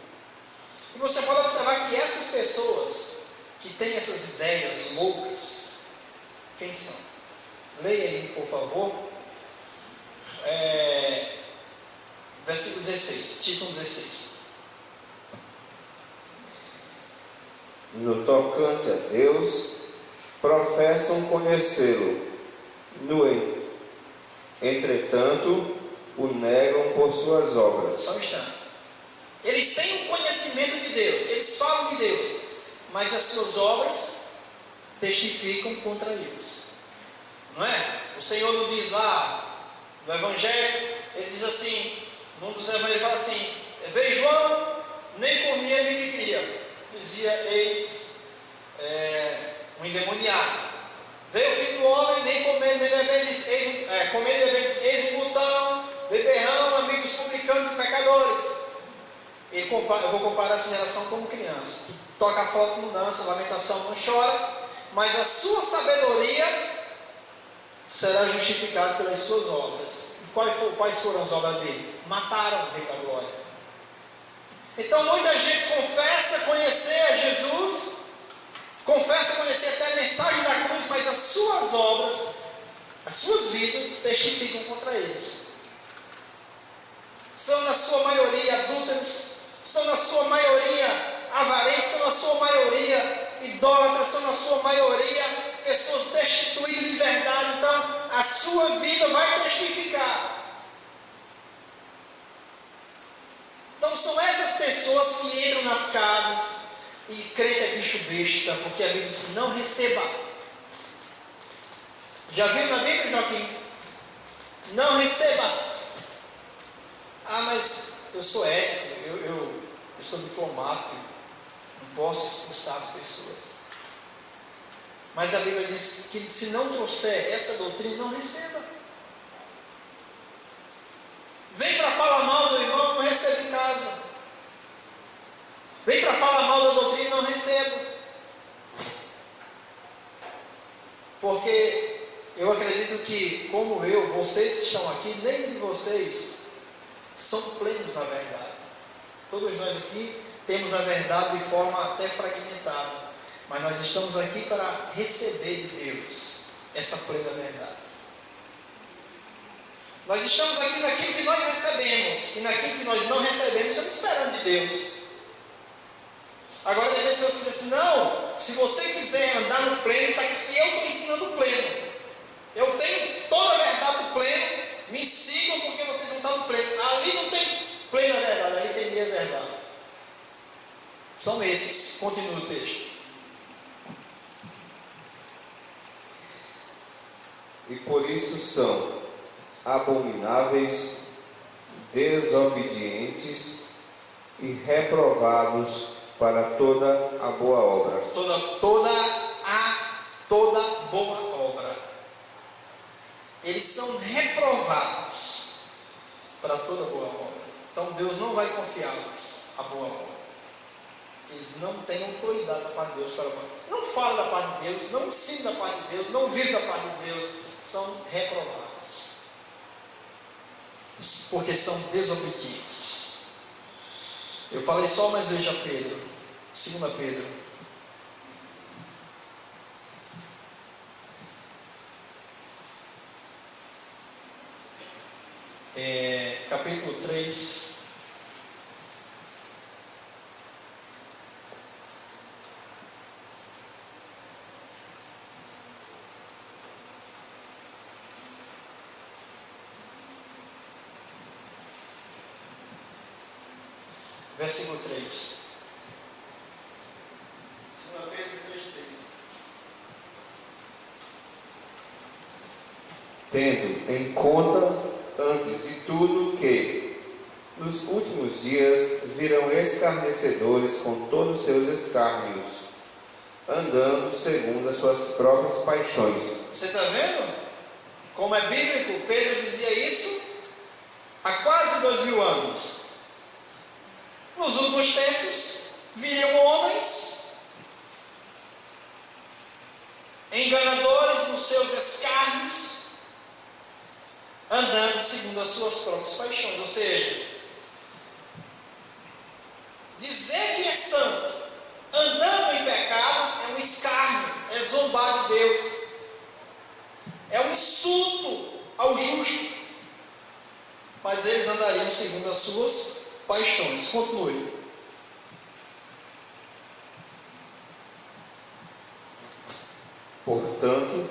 E você pode observar que essas pessoas que têm essas ideias loucas, quem são? Leia aí, por favor. Versículo 16, título 16. No tocante a Deus, professam conhecê-lo, entretanto, o negam por suas obras. Só um instante. Eles têm o conhecimento de Deus, eles falam de Deus, mas as suas obras testificam contra eles. Não é? O Senhor não diz lá no Evangelho, ele diz assim, num dos evangelhos fala assim, veio João, nem comia nem bebia, dizia, eis um endemoniado. Veio o filho do homem, nem comendo nem bebendo, comendo e bebendo, eis um glutão, beberrão, amigo dos publicanos e pecadores. Eu vou comparar essa geração como criança, que toca flauta não dança, lamentação não chora, mas a sua sabedoria será justificada pelas suas obras. Quais foram as obras dele? Mataram o Rei da Glória. Então muita gente confessa conhecer a Jesus, confessa conhecer até a mensagem da cruz, mas as suas obras, as suas vidas testificam contra eles. São na sua maioria adúlteros, são na sua maioria avarentos, são na sua maioria idólatras, são na sua maioria pessoas destituídas de verdade. Então a sua vida vai testificar. Então são essas pessoas que entram nas casas e crente é bicho besta, porque a Bíblia diz, não receba. Já viu na Bíblia, Joaquim? Não receba. Mas eu sou ético, eu sou diplomático, não posso expulsar as pessoas. Mas a Bíblia diz que se não trouxer essa doutrina, não receba. Vem para falar mal do irmão, não receba em casa. Vem para falar mal da doutrina, não receba. Porque eu acredito entendo que, como eu, vocês que estão aqui, nem de vocês são plenos na verdade. Todos nós aqui temos a verdade de forma até fragmentada, mas nós estamos aqui para receber de Deus essa plena verdade. Nós estamos aqui naquilo que nós recebemos, e naquilo que nós não recebemos, estamos esperando de Deus. Agora, de repente, se você diz assim, não, se você quiser andar no pleno, está aqui, eu estou ensinando o pleno. Eu tenho toda a verdade do pleno, me sigam porque vocês vão estar no pleno. Ali não tem plena verdade, ali tem meia verdade. São esses. Continua o texto. E por isso são abomináveis, desobedientes e reprovados para toda a boa obra. Toda boa obra. Eles são reprovados para toda boa obra. Então Deus não vai confiá-los a boa obra. Eles não têm autoridade da parte de Deus para a boa obra. Não falam da parte de Deus, não ensinam da parte de Deus, não vivem da parte de Deus. São reprovados. Porque são desobedientes. Eu falei só, mas veja Pedro. 2 Pedro. Capítulo 3. Versículo 3. 2 Pedro 3:3. Tendo em conta, antes de tudo, que nos últimos dias virão escarnecedores com todos os seus escárnios, andando segundo as suas próprias paixões. Você está vendo? Como é bíblico, Pedro dizia isso há quase 2000 anos. Nos últimos tempos, viriam homens enganadores nos seus escárnios, andando segundo as suas próprias paixões. Ou seja, dizer que é santo, andando em pecado, é um escárnio, é zombar de Deus, é um insulto ao justo. Mas eles andariam segundo as suas paixões. Continue. Portanto,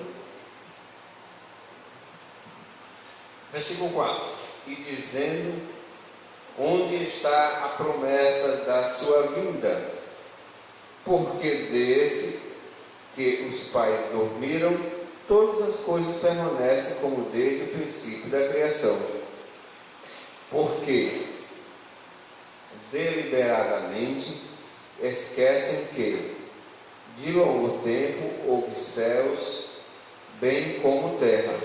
versículo 4. e dizendo, onde está a promessa da sua vinda? Porque desde que os pais dormiram, todas as coisas permanecem como desde o princípio da criação. Porque deliberadamente esquecem que de longo tempo houve céus, bem como terra,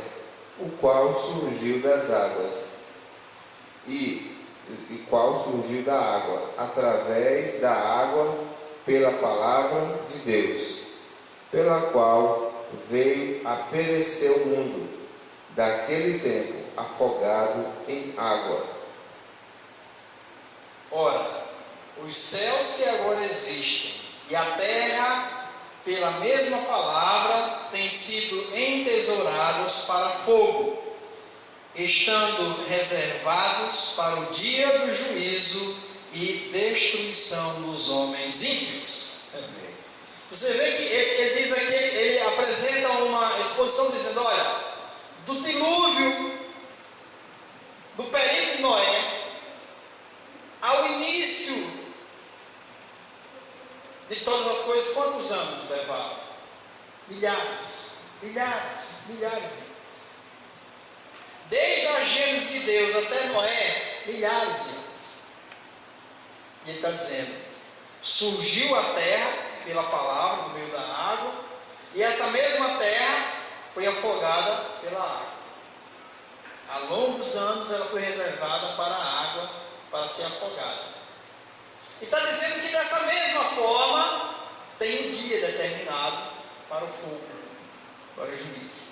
o qual surgiu das águas, e qual surgiu da água, através da água, pela palavra de Deus, pela qual veio a perecer o mundo, daquele tempo afogado em água. Ora, os céus que agora existem e a terra, pela mesma palavra, têm sido entesourados para fogo, estando reservados para o dia do juízo e destruição dos homens ímpios. Você vê que ele diz aqui, ele apresenta uma exposição dizendo, olha, do dilúvio, do período de Noé, ao início de todas as coisas, quantos anos levaram? Milhares de anos. Desde a Gênesis de Deus até Noé, milhares de anos. E ele está dizendo, surgiu a terra pela palavra, no meio da água, e essa mesma terra foi afogada pela água. Há longos anos ela foi reservada para a água, para ser afogada. E está dizendo que dessa mesma forma tem um dia determinado para o fogo, para o juízo.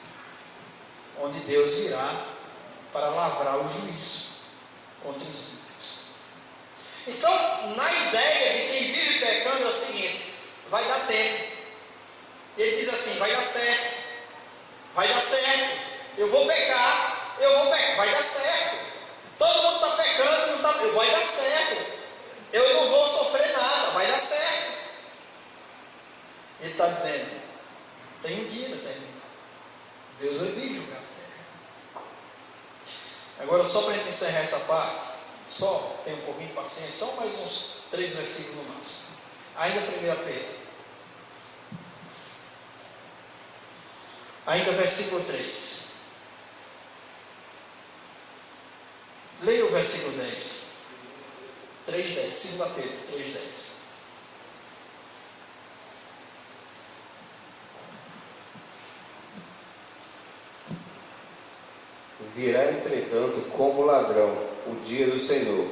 onde Deus virá para lavrar o juízo contra os ímpios. Então, na ideia de quem vive pecando é o seguinte: vai dar tempo. Ele diz assim: vai dar certo, eu vou pecar, vai dar certo. Todo mundo está pecando, não tá, vai dar certo, eu não vou sofrer nada, vai dar certo. Ele está dizendo: tem um dia determinado, Deus vai vir julgar a terra. Agora, só para a gente encerrar essa parte, só tem um pouquinho de paciência, só mais uns 3 versículos no máximo. Ainda 1 Pedro, ainda versículo 3. Leia o versículo 10. 3:10, 2 Pedro 3:10. Virá, entretanto, como ladrão o dia do Senhor,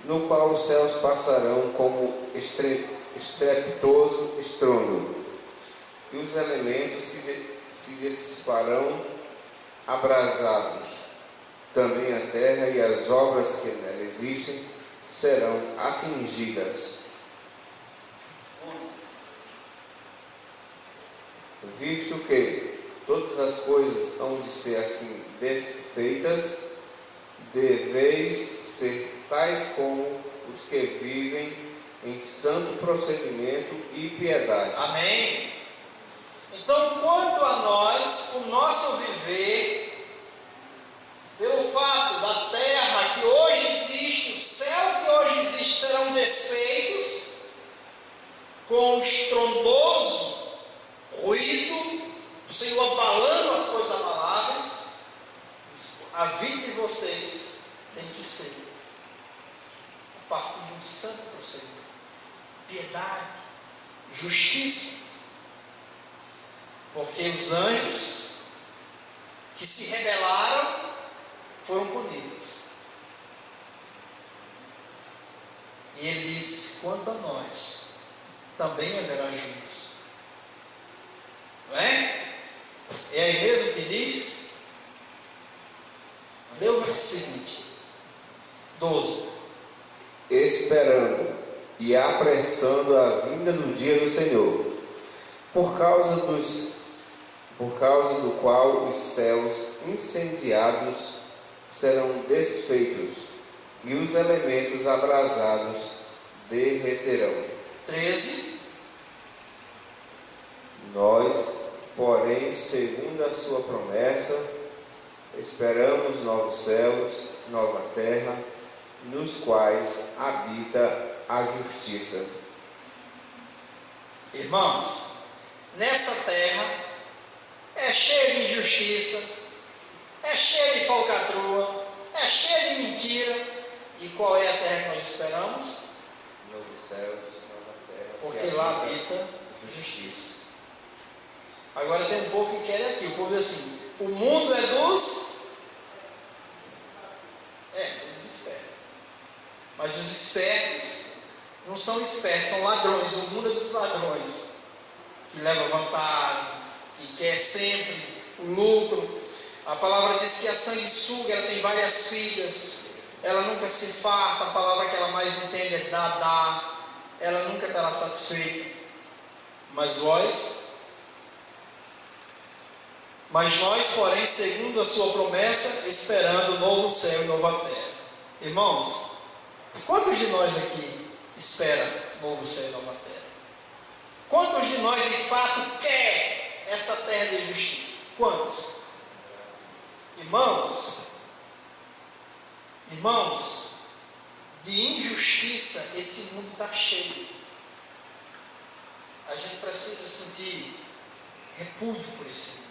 no qual os céus passarão como estrepitoso estrondo, e os elementos se dissiparão abrasados. Também a terra e as obras que nela existem serão atingidas. Visto que todas as coisas hão de ser assim desfeitas, deveis ser tais como os que vivem em santo procedimento e piedade. Amém? Então, quanto a nós, o nosso viver, pelo fato da terra que hoje existe, o céu que hoje existe, serão desfeitos com estrondoso ruído, o Senhor abalando as coisas abaláveis. A vida de vocês tem que ser a partir de um santo procedimento, piedade, justiça, porque os anjos que se rebelaram foram punidos. E ele disse: quanto a nós, também haverá juízo. Não é? É aí mesmo que diz? Lê o versículo seguinte, 12. Esperando e apressando a vinda do dia do Senhor, por causa do qual os céus incendiados serão desfeitos e os elementos abrasados derreterão. 13. Nós, porém, segundo a sua promessa, esperamos novos céus, nova terra, nos quais habita a justiça. Irmãos, nessa terra é cheia de injustiça, é cheia de falcatrua, é cheia de mentira. E qual é a terra que nós esperamos? Novos céus, nova terra. Porque lá habita justiça. Agora tem um povo que quer aqui. O povo diz assim: o mundo é dos espertos. Mas os espertos não são espertos, são ladrões. O mundo é dos ladrões, que levam vantagem, que quer sempre o lucro. A palavra diz que a sanguessuga, ela tem várias filhas, ela nunca se farta. A palavra que ela mais entende é dar. Ela nunca estará satisfeita. Mas nós, porém, segundo a sua promessa, esperando novo céu e nova terra. Irmãos, quantos de nós aqui esperam novo céu e nova terra? Quantos de nós, de fato, quer essa terra de justiça? Quantos? Irmãos, de injustiça esse mundo está cheio. A gente precisa sentir repúdio por esse mundo.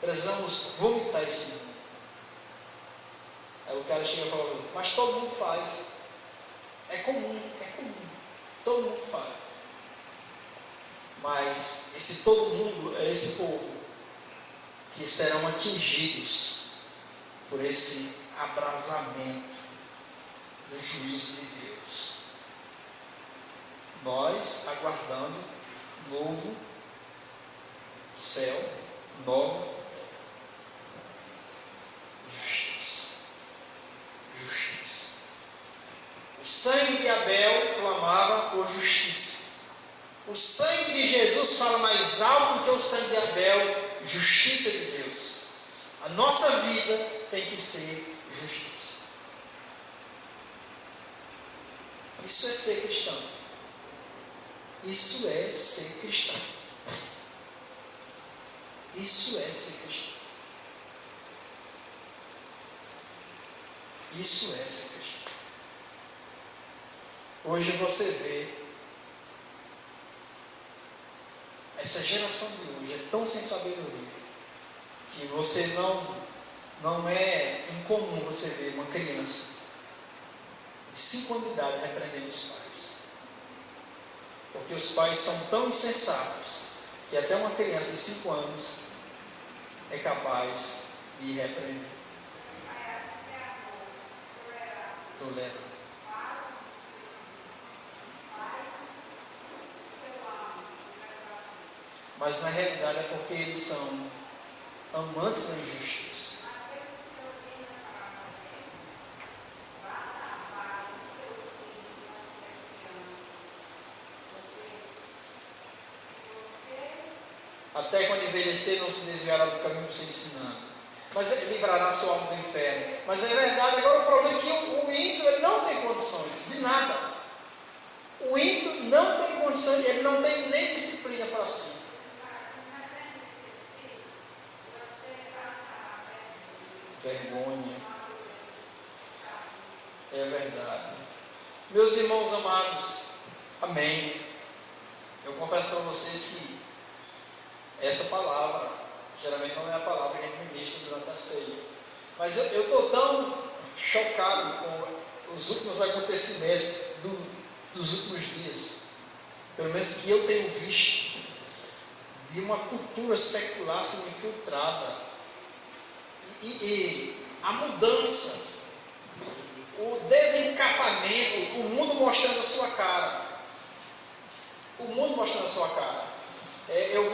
Precisamos vomitar esse mundo. Aí o cara chega e fala: mas todo mundo faz. É comum. Todo mundo faz. Mas esse todo mundo é esse povo que serão atingidos por esse abrasamento do juízo de Deus. Nós aguardando novo céu, nova terra. O sangue de Abel clamava por justiça. O sangue de Jesus fala mais alto do que o sangue de Abel, justiça de Deus. A nossa vida tem que ser justiça. Isso é ser cristão. Isso é ser cristão. Isso é ser cristão. Isso é ser cristão. Hoje você vê essa geração de hoje é tão sem sabedoria que você não é incomum você ver uma criança de 5 anos de idade repreendendo os pais. Porque os pais são tão insensatos que até uma criança de 5 anos é capaz de repreender. Tolera. Mas na realidade é porque eles são amantes da injustiça. Até quando envelhecer não se desviará do caminho que se ensinando. Mas livrará sua alma do inferno. Mas é verdade, agora o problema é que o ímpio ele não tem condições de nada. O ímpio não tem condições, ele não tem nem disciplina para si. Vergonha. É verdade. Meus irmãos amados, amém. Eu confesso para vocês que essa palavra, geralmente não é a palavra que a gente ministra durante a ceia. Mas eu estou tão chocado com os últimos acontecimentos dos últimos dias. Pelo menos que eu tenho visto, de uma cultura secular sendo infiltrada. E a mudança, o desencapamento, o mundo mostrando a sua cara. O mundo mostrando a sua cara. Eu